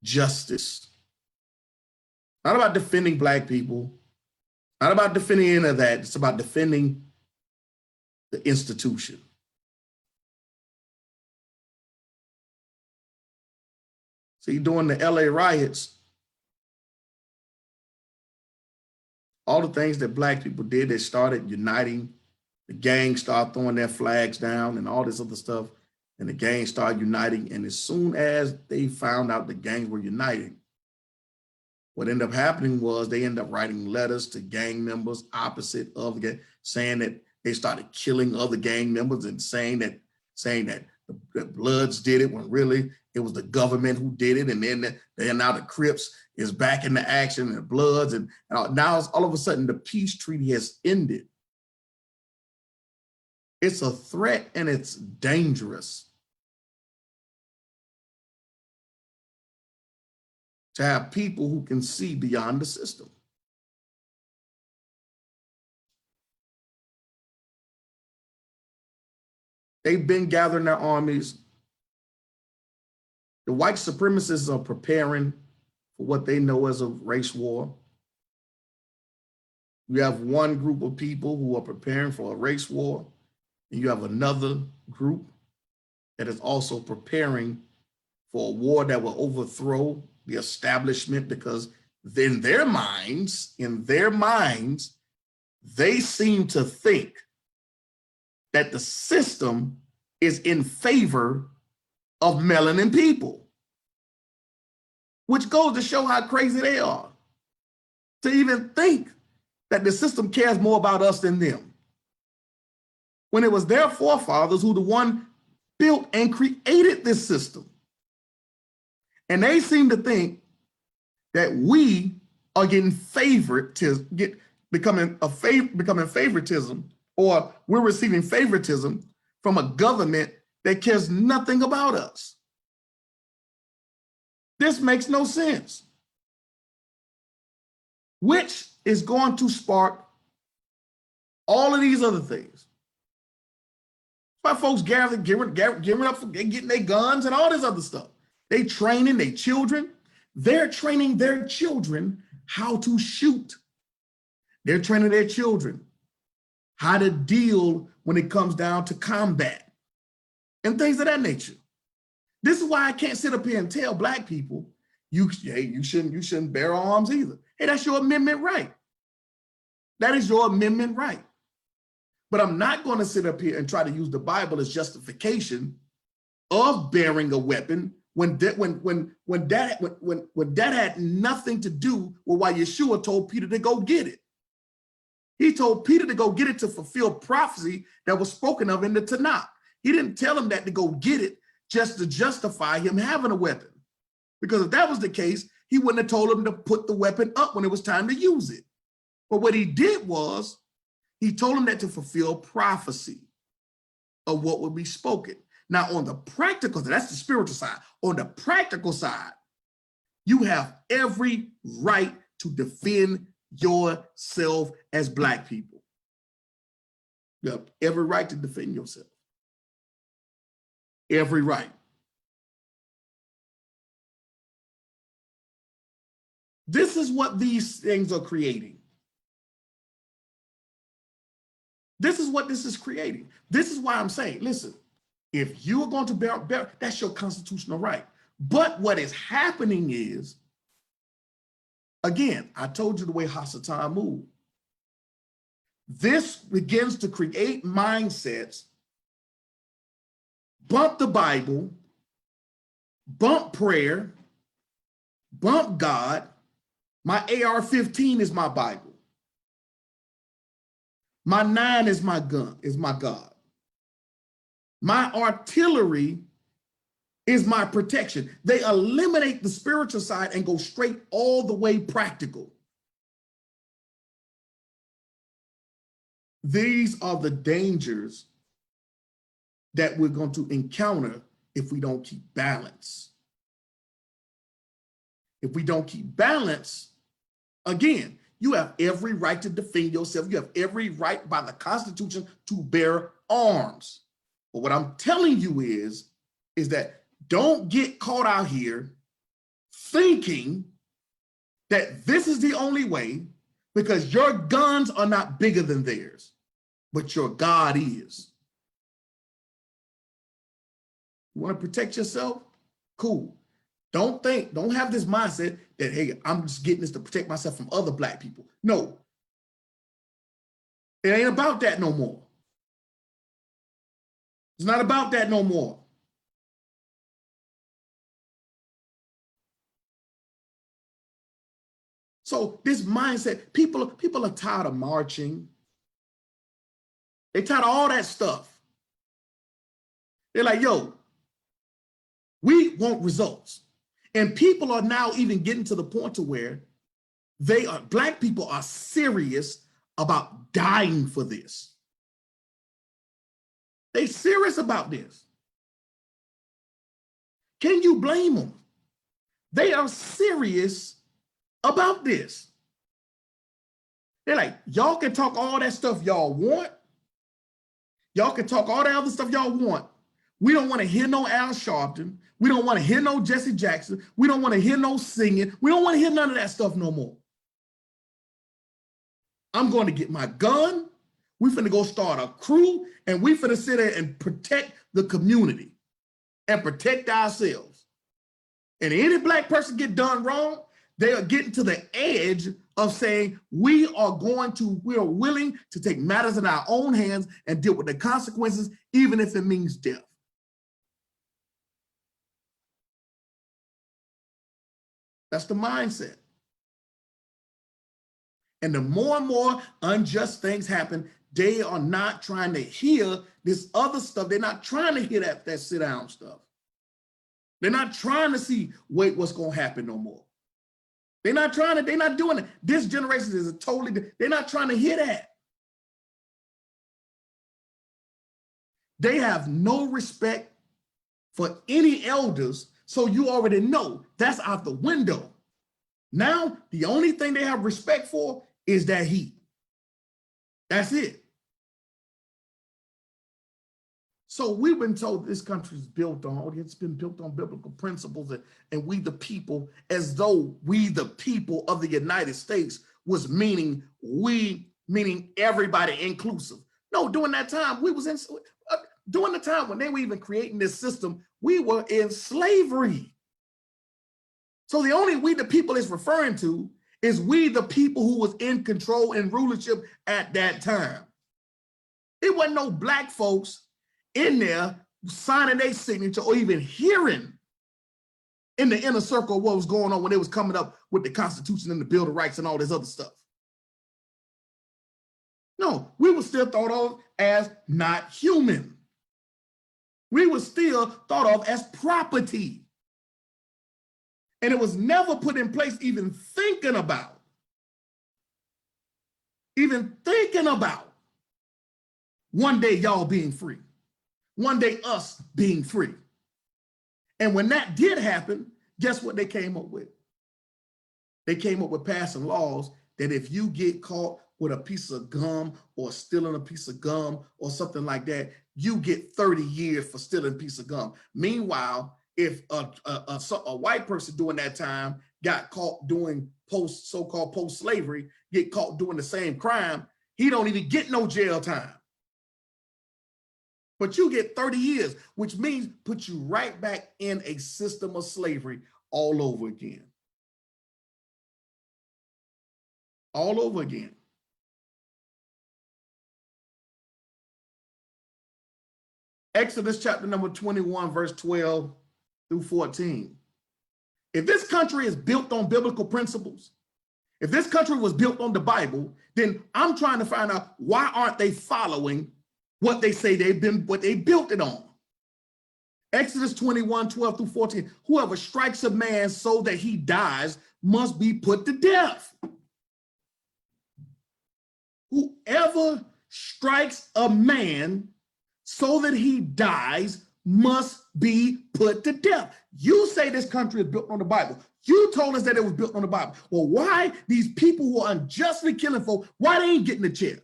justice. Not about defending Black people. Not about defending any of that. It's about defending the institution. See, during the LA riots, all the things that Black people did, they started uniting. The gangs started throwing their flags down and all this other stuff. And the gangs started uniting. And as soon as they found out the gangs were uniting, what ended up happening was they ended up writing letters to gang members opposite of the gang, saying that they started killing other gang members and saying that the Bloods did it when really it was the government who did it. And then now the Crips is back in the action and the Bloods. And now all of a sudden the peace treaty has ended. It's a threat and it's dangerous to have people who can see beyond the system. They've been gathering their armies. The white supremacists are preparing for what they know as a race war. You have one group of people who are preparing for a race war, and you have another group that is also preparing for a war that will overthrow the establishment, because in their minds, they seem to think that the system is in favor of melanin people. which goes to show how crazy they are to even think that the system cares more about us than them, when it was their forefathers who the one built and created this system. And they seem to think that we are getting becoming favoritism, or we're receiving favoritism from a government that cares nothing about us. This makes no sense, which is going to spark all of these other things. Why folks gearing up for getting their guns and all this other stuff. They training their children. They're training their children how to shoot. They're training their children how to deal when it comes down to combat and things of that nature. This is why I can't sit up here and tell Black people, you shouldn't bear arms either. Hey, that's your amendment right. That is your amendment right. But I'm not going to sit up here and try to use the Bible as justification of bearing a weapon when that had nothing to do with why Yeshua told Peter to go get it. He told Peter to go get it to fulfill prophecy that was spoken of in the Tanakh. He didn't tell him that to go get it just to justify him having a weapon. Because if that was the case, he wouldn't have told him to put the weapon up when it was time to use it. But what he did was, he told him that to fulfill prophecy of what would be spoken. Now, on the practical, that's the spiritual side. On the practical side, you have every right to defend yourself as Black people. You have every right to defend yourself. Every right. This is what these things are creating. This is what this is creating. This is why I'm saying, listen, if you are going to bear, that's your constitutional right. But what is happening is, again, I told you the way Hasatan moved. This begins to create mindsets, bump the Bible, bump prayer, bump God. My AR-15 is my Bible. My 9 is my gun, is my God. My artillery is my protection. They eliminate the spiritual side and go straight all the way practical. These are the dangers that we're going to encounter if we don't keep balance. If we don't keep balance, again, you have every right to defend yourself. You have every right by the Constitution to bear arms. But what I'm telling you is that don't get caught out here thinking that this is the only way, because your guns are not bigger than theirs, but your God is. You want to protect yourself? Cool. Don't have this mindset that, hey, I'm just getting this to protect myself from other Black people. No, it ain't about that no more. It's not about that no more. So this mindset, people are tired of marching. They're tired of all that stuff. They're like, yo, we want results. And people are now even getting to the point to where Black people are serious about dying for this. They're serious about this. Can you blame them? They are serious about this. They're like, y'all can talk all that stuff y'all want. Y'all can talk all that other stuff y'all want. We don't want to hear no Al Sharpton. We don't want to hear no Jesse Jackson. We don't want to hear no singing. We don't want to hear none of that stuff no more. I'm going to get my gun. We finna go start a crew, and we finna sit there and protect the community and protect ourselves. And any Black person get done wrong, they are getting to the edge of saying, we are willing to take matters in our own hands and deal with the consequences, even if it means death. That's the mindset. And the more and more unjust things happen, they are not trying to hear this other stuff. They're not trying to hear that sit down stuff. They're not trying to see, wait, what's going to happen no more. They're not doing it. This generation is they're not trying to hear that. They have no respect for any elders, so you already know that's out the window. Now, the only thing they have respect for is that heat. That's it. So we've been told this country is built on, it's been built on biblical principles, and we the people, as though we the people of the United States was meaning everybody inclusive. No, during that time, during the time when they were even creating this system, we were in slavery. So the only we the people is referring to is we the people who was in control and rulership at that time. It wasn't no black folks in there signing their signature or even hearing in the inner circle what was going on when they was coming up with the Constitution and the Bill of Rights and all this other stuff. No, we were still thought of as not human. We were still thought of as property. And it was never put in place even thinking about one day y'all being free. One day us being free. And when that did happen, guess what they came up with? They came up with passing laws that if you get caught with a piece of gum or stealing a piece of gum or something like that, you get 30 years for stealing a piece of gum. Meanwhile, if a white person during that time got caught doing so-called post-slavery, get caught doing the same crime, he don't even get no jail time. But you get 30 years, which means put you right back in a system of slavery all over again. All over again. Exodus chapter number 21, verse 12 through 14. If this country is built on biblical principles, if this country was built on the Bible, then I'm trying to find out why aren't they following what they say what they built it on. Exodus 21, 12 through 14. Whoever strikes a man so that he dies must be put to death. Whoever strikes a man so that he dies must be put to death. You say this country is built on the Bible. You told us that it was built on the Bible. Well, why these people who are unjustly killing folk, why they ain't getting the chair?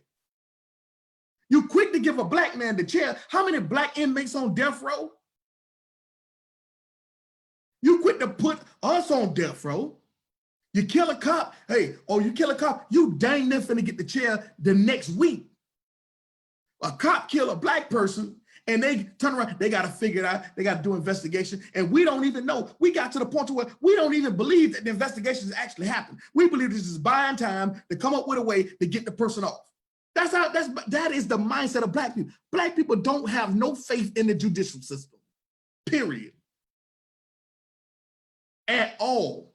You quick to give a black man the chair. How many black inmates on death row? You quick to put us on death row. You kill a cop, you kill a cop, you dang near finna get the chair the next week. A cop kill a black person and they turn around, they gotta figure it out, they gotta do investigation, and we don't even know. We got to the point where we don't even believe that the investigations actually happened. We believe this is buying time to come up with a way to get the person off. That is the mindset of black people. Black people don't have no faith in the judicial system, period. At all.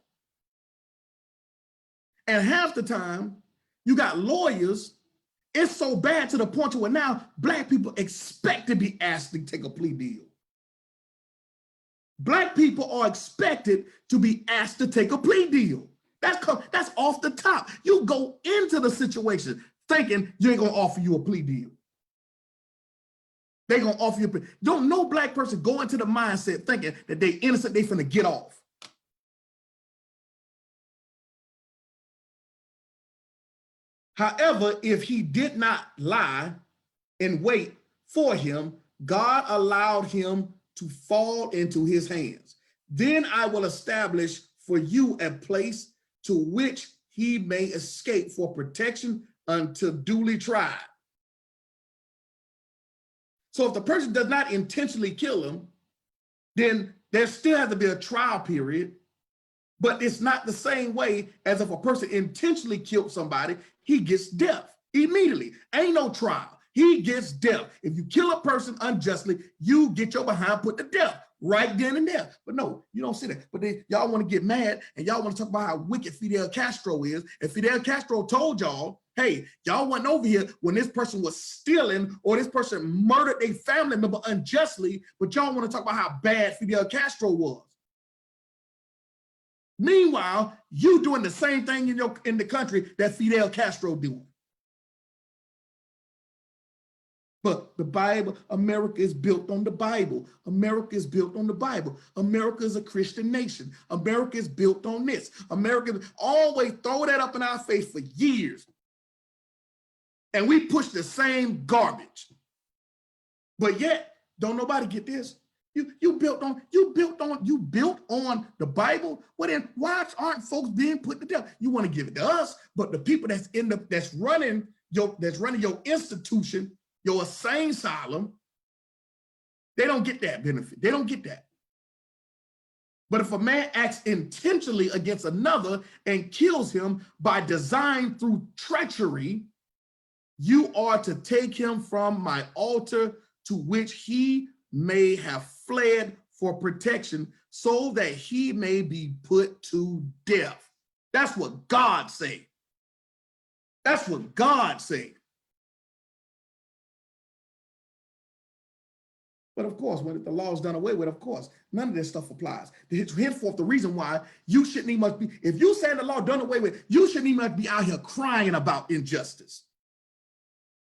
And half the time, you got lawyers, it's so bad to the point where now black people expect to be asked to take a plea deal. Black people are expected to be asked to take a plea deal. That's off the top. You go into the situation thinking you ain't gonna offer you a plea deal. They're gonna offer you a plea. Don't no black person go into the mindset thinking that they innocent, they finna get off. However, if he did not lie and wait for him, God allowed him to fall into his hands. Then I will establish for you a place to which he may escape for protection until duly tried. So if the person does not intentionally kill him, then there still has to be a trial period, but it's not the same way as if a person intentionally killed somebody, he gets death immediately. Ain't no trial. He gets death. If you kill a person unjustly, you get your behind put to death. right then and there. But no, you don't see that. But then y'all want to get mad and y'all want to talk about how wicked Fidel Castro is. And Fidel Castro told y'all, hey, y'all went over here when this person was stealing or this person murdered a family member unjustly, but y'all want to talk about how bad Fidel Castro was. Meanwhile, you doing the same thing in the country that Fidel Castro doing. But the Bible, America is built on the Bible. America is built on the Bible. America is a Christian nation. America is built on this. America always throw that up in our face for years. And we push the same garbage. But yet, don't nobody get this. You built on the Bible. Well, then why aren't folks being put to death? You want to give it to us, but the people that's running your institution, your insane asylum, they don't get that benefit. They don't get that. But if a man acts intentionally against another and kills him by design through treachery, you are to take him from my altar to which he may have fled for protection so that he may be put to death. That's what God said. That's what God said. But of course, when the law is done away with, of course, none of this stuff applies. Henceforth, the reason why you shouldn't even be, if you say the law done away with, you shouldn't even be out here crying about injustice.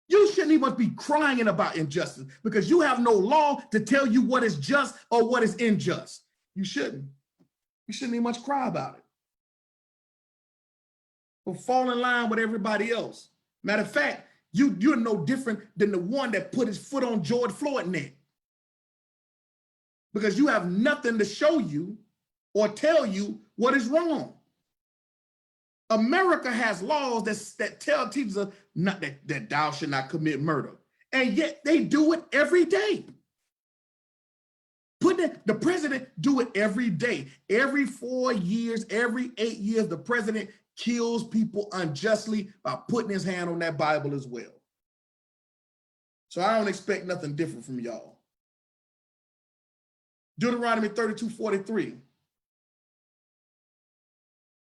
You shouldn't even be crying about injustice because you have no law to tell you what is just or what is unjust. You shouldn't. You shouldn't even much cry about it. But fall in line with everybody else. Matter of fact, you're no different than the one that put his foot on George Floyd's neck. Because you have nothing to show you or tell you what is wrong. America has laws that tell teachers that thou should not commit murder. And yet they do it every day. The president do it every day. Every 4 years, every 8 years, the president kills people unjustly by putting his hand on that Bible as well. So I don't expect nothing different from y'all. Deuteronomy 32:43.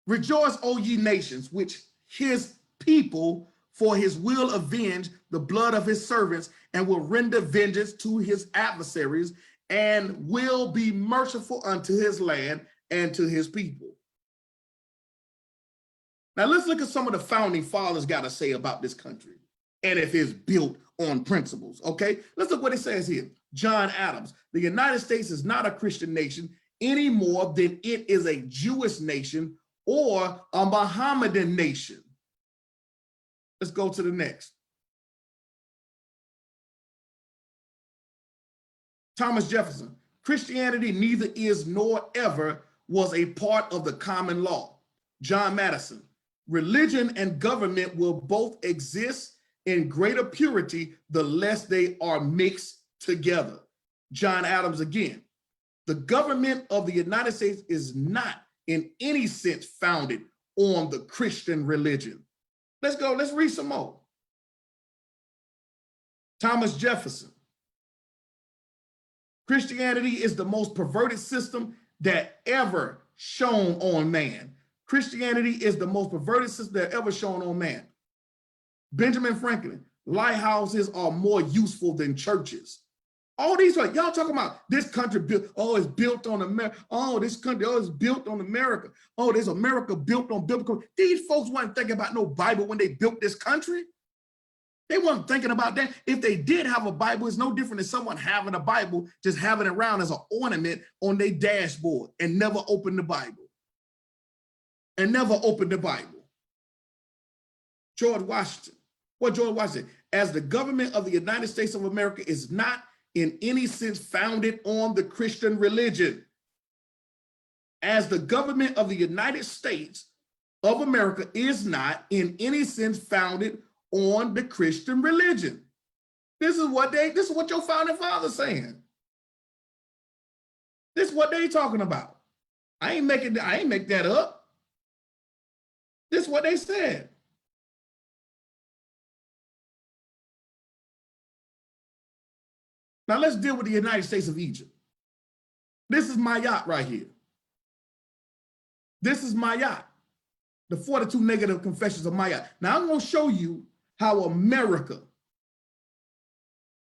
Rejoice, O ye nations, which his people, for his will avenge the blood of his servants, and will render vengeance to his adversaries, and will be merciful unto his land and to his people. Now let's look at some of the founding fathers got to say about this country, and if it's built on principles, okay? Let's look what it says here. John Adams, the United States is not a Christian nation any more than it is a Jewish nation or a Mohammedan nation. Let's go to the next. Thomas Jefferson, Christianity neither is nor ever was a part of the common law. John Madison, religion and government will both exist in greater purity the less they are mixed together. John Adams again, the government of the United States is not in any sense founded on the Christian religion. Let's go, let's read some more. Thomas Jefferson, Christianity is the most perverted system that ever shone on man. Christianity is the most perverted system that ever shone on man. Benjamin Franklin, lighthouses are more useful than churches. All these, y'all talking about this country built, oh, it's built on America. Oh, this country, oh, it's built on America. Oh, there's America built on biblical. These folks weren't thinking about no Bible when they built this country. They weren't thinking about that. If they did have a Bible, it's no different than someone having a Bible, just having it around as an ornament on their dashboard and never open the Bible. And never open the Bible. George Washington. What George Washington? As the government of the United States of America is not in any sense founded on the Christian religion. As the government of the United States of America is not in any sense founded on the Christian religion. This is what your founding fathers saying. This is what they talking about. I ain't make that up. This is what they said. Now let's deal with the United States of Egypt. This is my yacht right here. This is my yacht. The 42 negative confessions of my yacht. Now I'm going to show you how America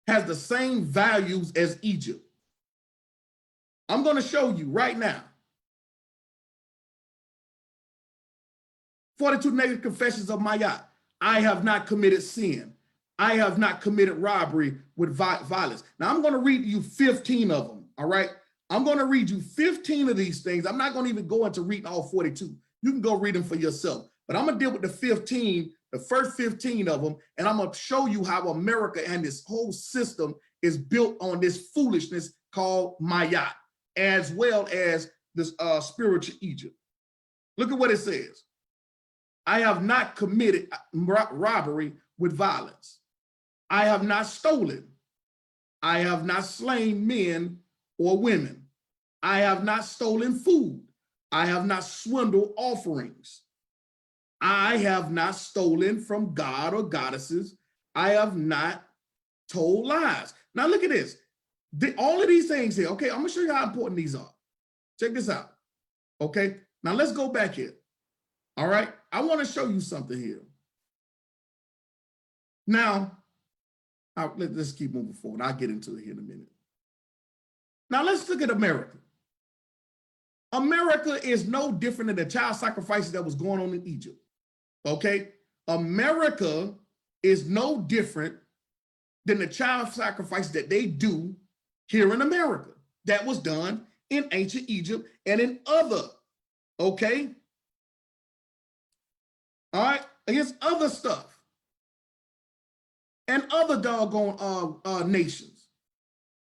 has the same values as Egypt. I'm going to show you right now. 42 negative confessions of my yacht. I have not committed sin. I have not committed robbery with violence. Now I'm going to read you 15 of them, all right? I'm going to read you 15 of these things. I'm not going to even go into reading all 42. You can go read them for yourself. But I'm going to deal with the 15, the first 15 of them, and I'm going to show you how America and this whole system is built on this foolishness called my yacht, as well as this spiritual Egypt. Look at what it says. I have not committed robbery with violence. I have not stolen. I have not slain men or women. I have not stolen food. I have not swindled offerings. I have not stolen from God or goddesses. I have not told lies. Now look at this. All of these things here, okay, I'm gonna show you how important these are. Check this out, okay? Now let's go back here, all right? I wanna show you something here. Now, let's keep moving forward. I'll get into it here in a minute. Now let's look at America. America is no different than the child sacrifices that was going on in Egypt, okay? America is no different than the child sacrifice that they do here in America that was done in ancient Egypt and in other, okay? All right, here's other stuff and other doggone nations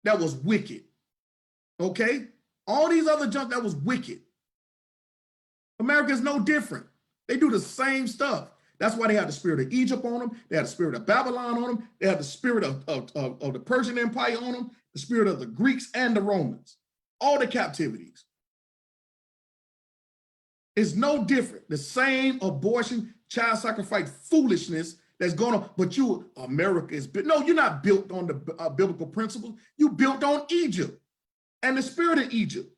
that was wicked, okay? All these other junk that was wicked. America is no different. They do the same stuff. That's why they have the spirit of Egypt on them. They have the spirit of Babylon on them. They have the spirit of the Persian Empire on them, the spirit of the Greeks and the Romans, all the captivities. It's no different. The same abortion, child sacrifice foolishness that's going on, but America is, no, you're not built on the biblical principles. You built on Egypt and the spirit of Egypt.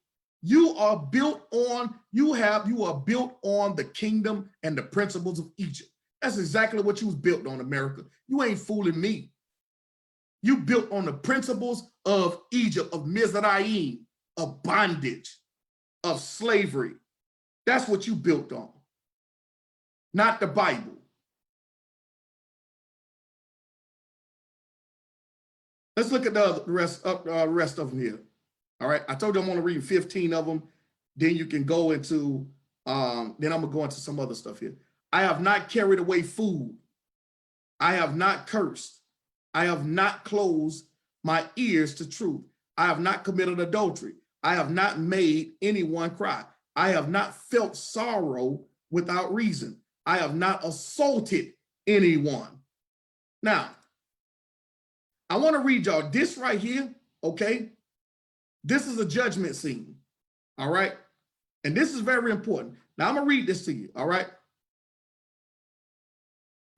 You are built on, you are built on the kingdom and the principles of Egypt. That's exactly what you was built on, America. You ain't fooling me. You built on the principles of Egypt, of Mizraim, of bondage, of slavery. That's what you built on, not the Bible. Let's look at the rest of them here. All right, I told you I'm going to read 15 of them. Then you can go into, then I'm going to go into some other stuff here. I have not carried away food. I have not cursed. I have not closed my ears to truth. I have not committed adultery. I have not made anyone cry. I have not felt sorrow without reason. I have not assaulted anyone. Now, I want to read y'all this right here, okay? This is a judgment scene, all right? And this is very important. Now, I'm going to read this to you, all right?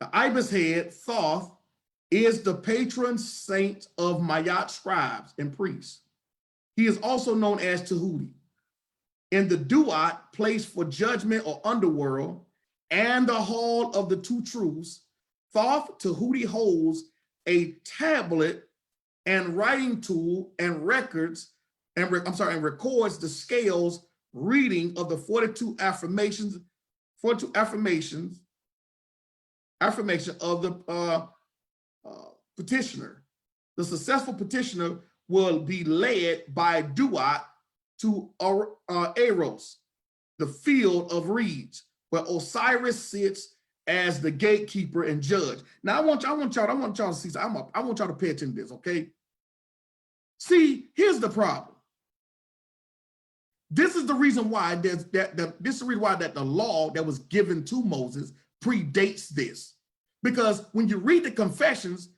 The ibis head, Thoth, is the patron saint of Mayat scribes and priests. He is also known as Tahuti. In the Duat, place for judgment or underworld, and the hall of the two truths, Thoth, Tahuti holds a tablet and writing tool and records, and records the scales reading of the 42 affirmation of the petitioner. The successful petitioner will be led by Duat to Eros, the field of reeds, where Osiris sits as the gatekeeper and judge. Now I want y'all to see, I want y'all to pay attention to this, okay? See, here's the problem. This is the reason why this is the reason why that the law that was given to Moses predates this. Because when you read the confessions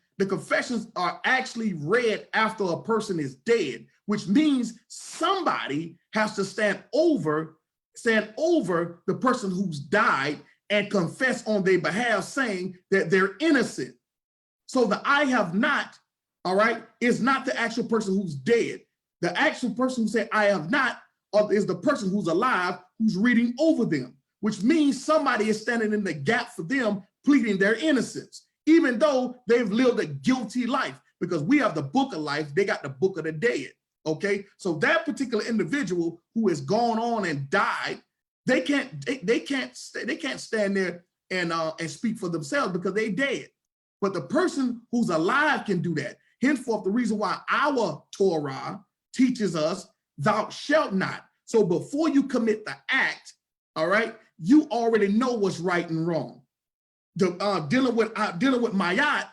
are actually read after a person is dead, which means somebody has to stand over the person who's died and confess on their behalf, saying that they're innocent. So the I have not, all right, is not the actual person who's dead. The actual person who said, I have not, is the person who's alive, who's reading over them, which means somebody is standing in the gap for them, pleading their innocence, even though they've lived a guilty life, because we have the book of life, they got the book of the dead. Okay, so that particular individual who has gone on and died, they can't stand there and speak for themselves because they dead. But the person who's alive can do that. Henceforth, the reason why our Torah teaches us, thou shalt not. So before you commit the act, all right, you already know what's right and wrong. Dealing with Mayat,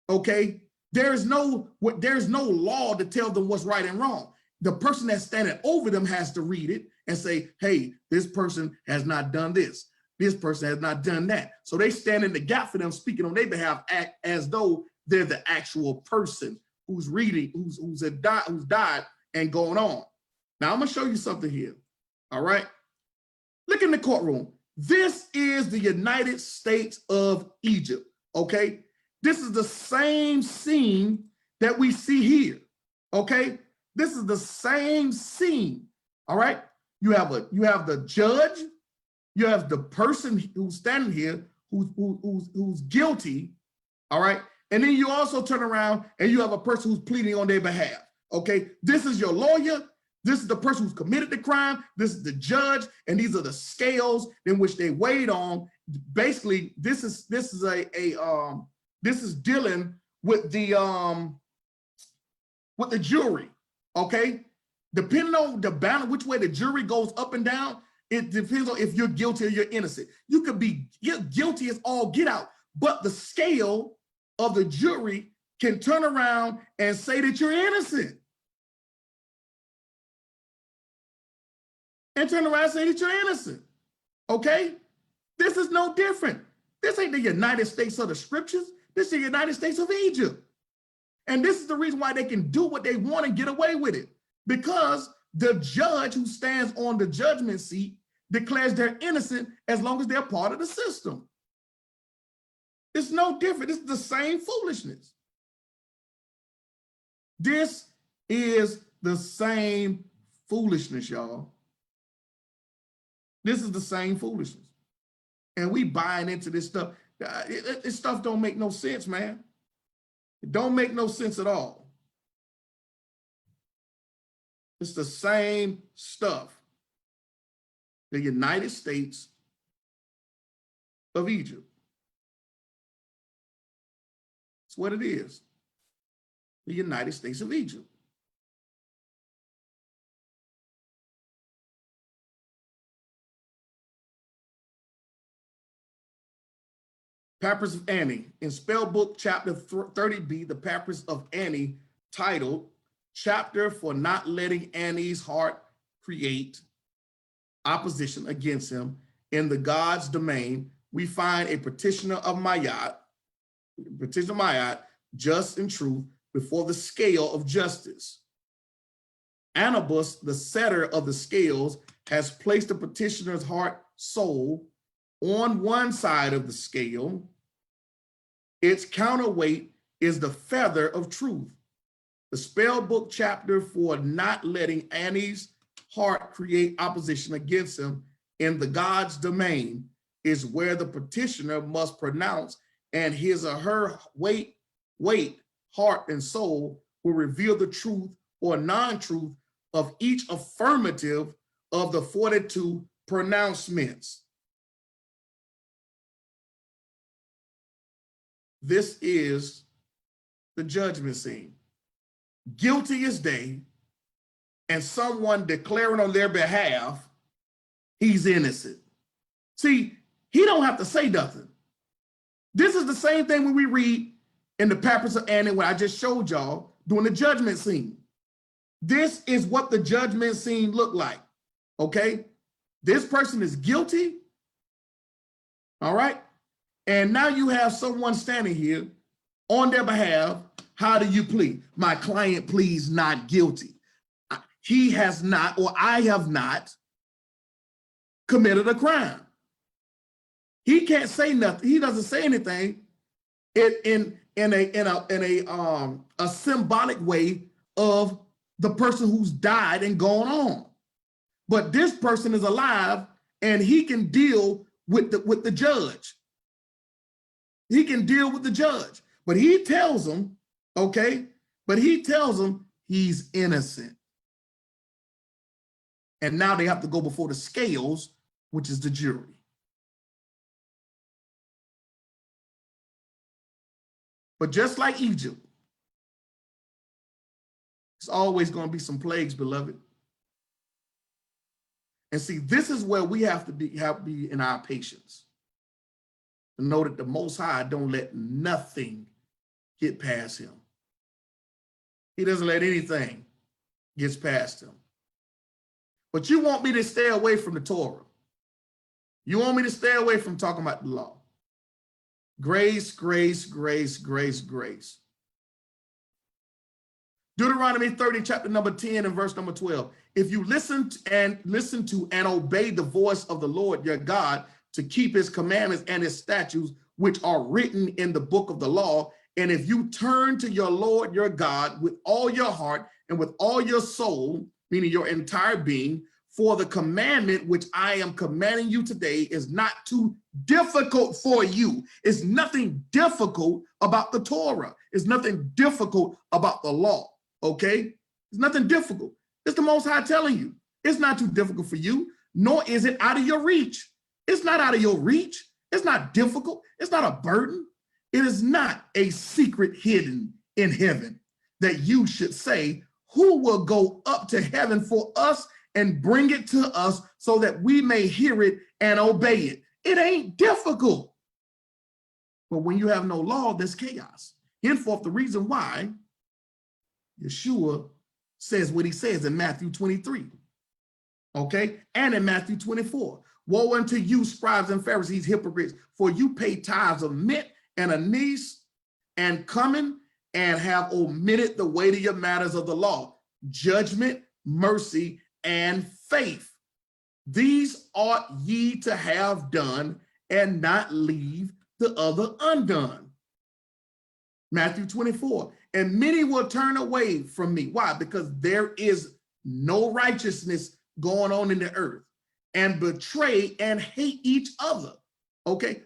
okay, there's no law to tell them what's right and wrong. The person that's standing over them has to read it and say, hey, this person has not done this. This person has not done that. So they stand in the gap for them, speaking on their behalf, act as though they're the actual person who's reading, who's died and going on. Now I'm gonna show you something here. All right. Look in the courtroom. This is the United States of Egypt. Okay. This is the same scene that we see here. Okay. This is the same scene. All right. You have the judge. You have the person who's standing here who's guilty. All right. And then you also turn around and you have a person who's pleading on their behalf. Okay. This is your lawyer. This is the person who's committed the crime. This is the judge, and these are the scales in which they weighed on. Basically, this is dealing with the jury. Okay, depending on the balance, which way the jury goes up and down, it depends on if you're guilty or you're innocent. You could be guilty as all get out, but the scale of the jury can turn around and say that you're innocent. And turn around and say that you're innocent. Okay? This is no different. This ain't the United States of the scriptures. This is the United States of Egypt. And this is the reason why they can do what they want and get away with it. Because the judge who stands on the judgment seat declares they're innocent as long as they're part of the system. It's no different. It's the same foolishness. This is the same foolishness, y'all. This is the same foolishness. And we buying into this stuff. This stuff don't make no sense, man. It don't make no sense at all. It's the same stuff. The United States of Egypt. That's what it is. The United States of Egypt. Papyrus of Annie. In Spell Book, chapter 30b, the Papyrus of Annie, titled, Chapter for Not Letting Annie's Heart Create Opposition Against Him in the God's Domain, we find a petitioner of Mayat, just and truth, before the scale of justice. Anubis, the setter of the scales, has placed the petitioner's heart, soul, on one side of the scale. Its counterweight is the feather of truth. The Spell Book chapter for not letting Annie's heart create opposition against him in the God's domain is where the petitioner must pronounce, and his or her weight, heart, and soul will reveal the truth or non-truth of each affirmative of the 42 pronouncements. This is the judgment scene. Guilty as they, and someone declaring on their behalf, he's innocent. See, he don't have to say nothing. This is the same thing when we read in the Papyrus of Annie, what I just showed y'all during the judgment scene. This is what the judgment scene looked like, okay? This person is guilty, all right? And now you have someone standing here on their behalf. How do you plead? My client pleads not guilty. He has not, or I have not committed a crime. He can't say nothing. He doesn't say anything in a symbolic way of the person who's died and gone on. But this person is alive and he can deal with the judge. He can deal with the judge. But he tells him, okay, but he tells him he's innocent. And now they have to go before the scales, which is the jury. But just like Egypt, it's always going to be some plagues, beloved. And see, this is where we have to be in our patience. To know that the Most High don't let nothing get past him. He doesn't let anything get past him. But you want me to stay away from the Torah. You want me to stay away from talking about the law. Grace, grace, grace, grace, grace. Deuteronomy 30, chapter number 10 and verse number 12. If you listen to and obey the voice of the Lord your God to keep his commandments and his statutes, which are written in the book of the law, and if you turn to your Lord your God with all your heart and with all your soul, meaning your entire being, for the commandment which I am commanding you today is not too difficult for you. It's nothing difficult about the Torah. It's nothing difficult about the law, okay? It's nothing difficult. It's the Most High telling you. It's not too difficult for you, nor is it out of your reach. It's not out of your reach. It's not difficult. It's not a burden. It is not a secret hidden in heaven that you should say, who will go up to heaven for us and bring it to us so that we may hear it and obey it. It ain't difficult. But when you have no law, there's chaos. Henceforth, the reason why Yeshua says what he says in Matthew 23, okay? And in Matthew 24. Woe unto you, scribes and Pharisees, hypocrites, for you pay tithes of mint and anise and cumin and have omitted the weightier matters of the law, judgment, mercy, and faith. These ought ye to have done and not leave the other undone. Matthew 24, and many will turn away from me. Why? Because there is no righteousness going on in the earth, and betray and hate each other, okay?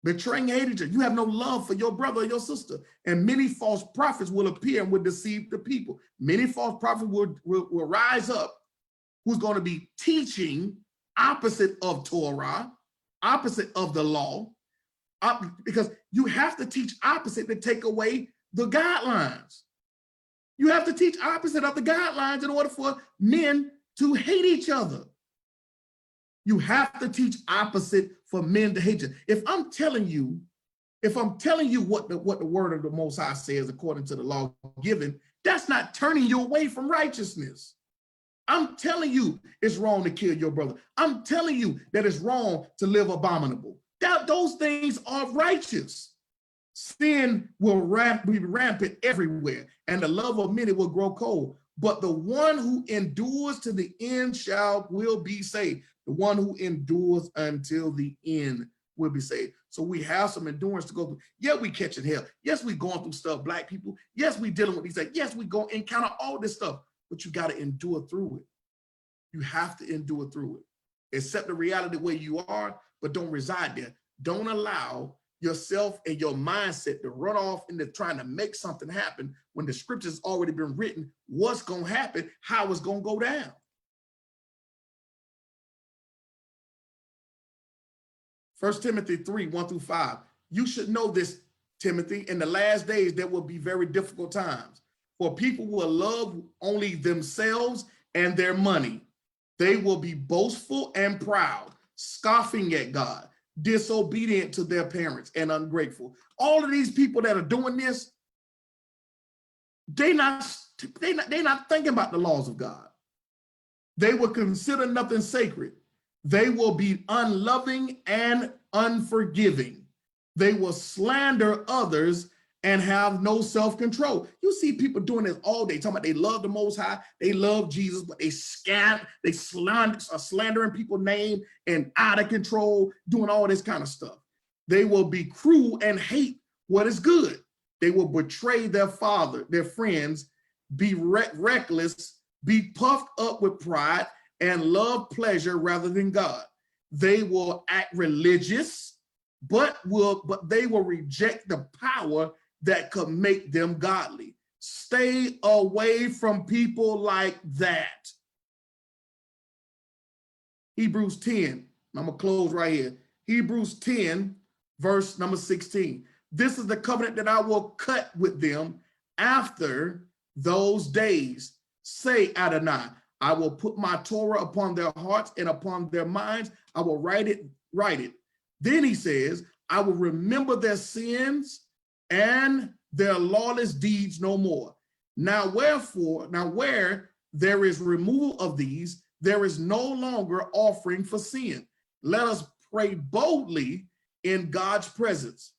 Betraying and hate each other. You have no love for your brother or your sister. And many false prophets will appear and will deceive the people. Many false prophets will rise up who's going to be teaching opposite of Torah, opposite of the law, because you have to teach opposite to take away the guidelines. You have to teach opposite of the guidelines in order for men to hate each other. You have to teach opposite for men to hate you. If I'm telling you what the word of the Most High says according to the law given, that's not turning you away from righteousness. I'm telling you it's wrong to kill your brother. I'm telling you that it's wrong to live abominable. Those things are righteous. Sin will be rampant everywhere, and the love of many will grow cold. But the one who endures to the end will be saved. The one who endures until the end will be saved. So we have some endurance to go through. Yeah, we catching hell. Yes, we going through stuff, Black people. Yes, we dealing with these things. Yes, we go encounter all this stuff, but you got to endure through it. You have to endure through it. Accept the reality where you are, but don't reside there. Don't allow yourself and your mindset to run off into trying to make something happen when the scripture's already been written, what's going to happen, how it's going to go down. 1 Timothy 3, 1-5. You should know this, Timothy, in the last days, there will be very difficult times. For people will love only themselves and their money. They will be boastful and proud, scoffing at God, disobedient to their parents, and ungrateful. All of these people that are doing this, they're not thinking about the laws of God. They will consider nothing sacred. They will be unloving and unforgiving. They will slander others and have no self-control. You see people doing this all day, talking about they love the Most High, they love Jesus, but they slandering people's name and out of control, doing all this kind of stuff. They will be cruel and hate what is good. They will betray their father, their friends, be reckless, be puffed up with pride, and love pleasure rather than God. They will act religious, but they will reject the power that could make them godly. Stay away from people like that. Hebrews 10, I'm gonna close right here. Hebrews 10, verse number 16. This is the covenant that I will cut with them after those days, say Adonai. I will put my Torah upon their hearts and upon their minds. I will write it. Then he says, I will remember their sins and their lawless deeds no more. Now where there is removal of these, there is no longer offering for sin. Let us pray boldly in God's presence.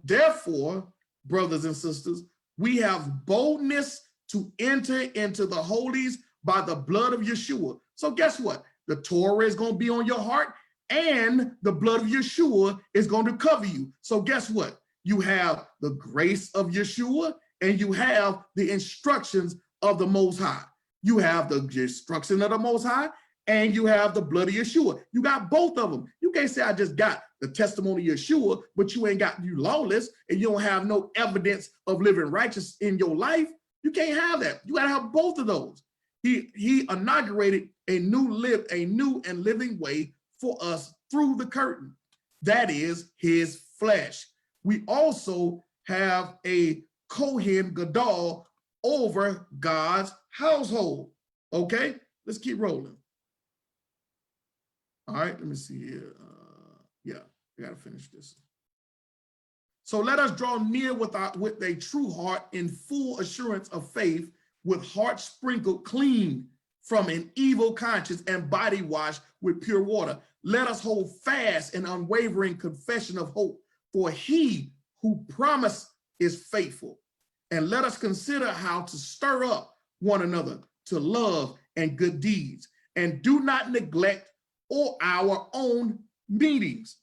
Therefore, brothers and sisters, we have boldness to enter into the holies by the blood of Yeshua. So guess what? The Torah is going to be on your heart, and the blood of Yeshua is going to cover you. So guess what? You have the grace of Yeshua, and you have the instructions of the Most High. You have the instruction of the Most High, and you have the blood of Yeshua. You got both of them. You can't say I just got the testimony of Yeshua, but you ain't got you lawless, and you don't have no evidence of living righteous in your life. You can't have that. You got to have both of those. He inaugurated a new and living way for us through the curtain. That is his flesh. We also have a Kohen Gadol over God's household. Okay, let's keep rolling. All right, let me see here. Yeah, I gotta finish this. So let us draw near with a true heart in full assurance of faith, with hearts sprinkled clean from an evil conscience and body washed with pure water. Let us hold fast an unwavering confession of hope, for he who promised is faithful. And let us consider how to stir up one another to love and good deeds, and do not neglect our own meetings,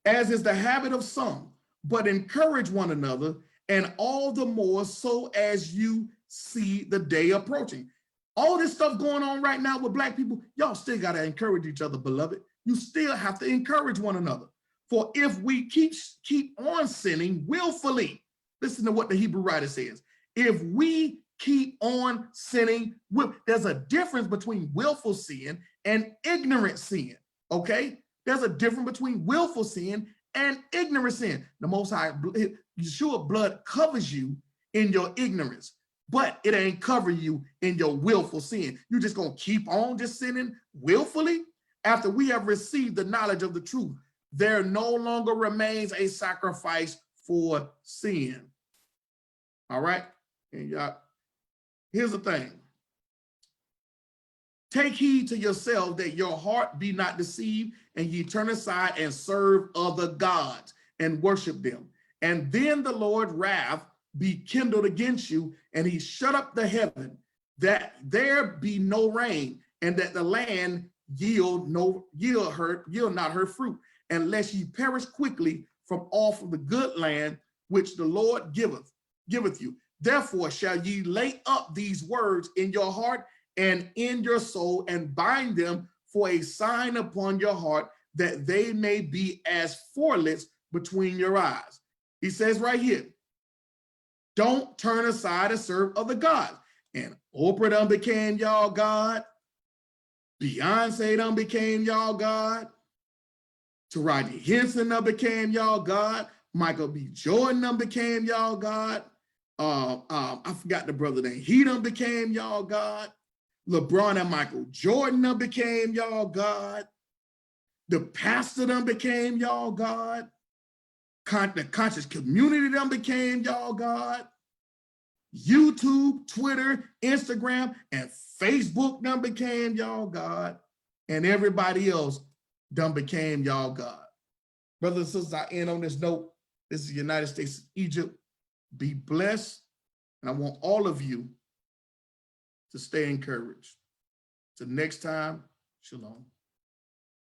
as is the habit of some, but encourage one another, and all the more so as you see the day approaching. All this stuff going on right now with Black people, y'all still got to encourage each other, beloved. You still have to encourage one another. For if we keep on sinning willfully, listen to what the Hebrew writer says. If we keep on sinning, there's a difference between willful sin and ignorant sin, okay? There's a difference between willful sin and ignorant sin. The Most High, Yeshua blood covers you in your ignorance, but it ain't cover you in your willful sin. You're just gonna keep on just sinning willfully? After we have received the knowledge of the truth, there no longer remains a sacrifice for sin. All right, and y'all, here's the thing. Take heed to yourself that your heart be not deceived, and ye turn aside and serve other gods and worship them. And then the Lord's wrath be kindled against you, and he shut up the heaven, that there be no rain, and that the land yield not her fruit, unless ye perish quickly from off of the good land which the Lord giveth you. Therefore shall ye lay up these words in your heart and in your soul, and bind them for a sign upon your heart, that they may be as forelets between your eyes. He says right here, don't turn aside and serve other gods. And Oprah done became y'all God. Beyonce done became y'all God. Taraji Henson done became y'all God. Michael B. Jordan done became y'all God. I forgot the brother name. He done became y'all God. LeBron and Michael Jordan done became y'all God. The pastor done became y'all God. The conscious community done became y'all God. YouTube, Twitter, Instagram, and Facebook done became y'all God. And everybody else done became y'all God. Brothers and sisters, I end on this note. This is the United States of Egypt. Be blessed. And I want all of you to stay encouraged. Till next time, shalom.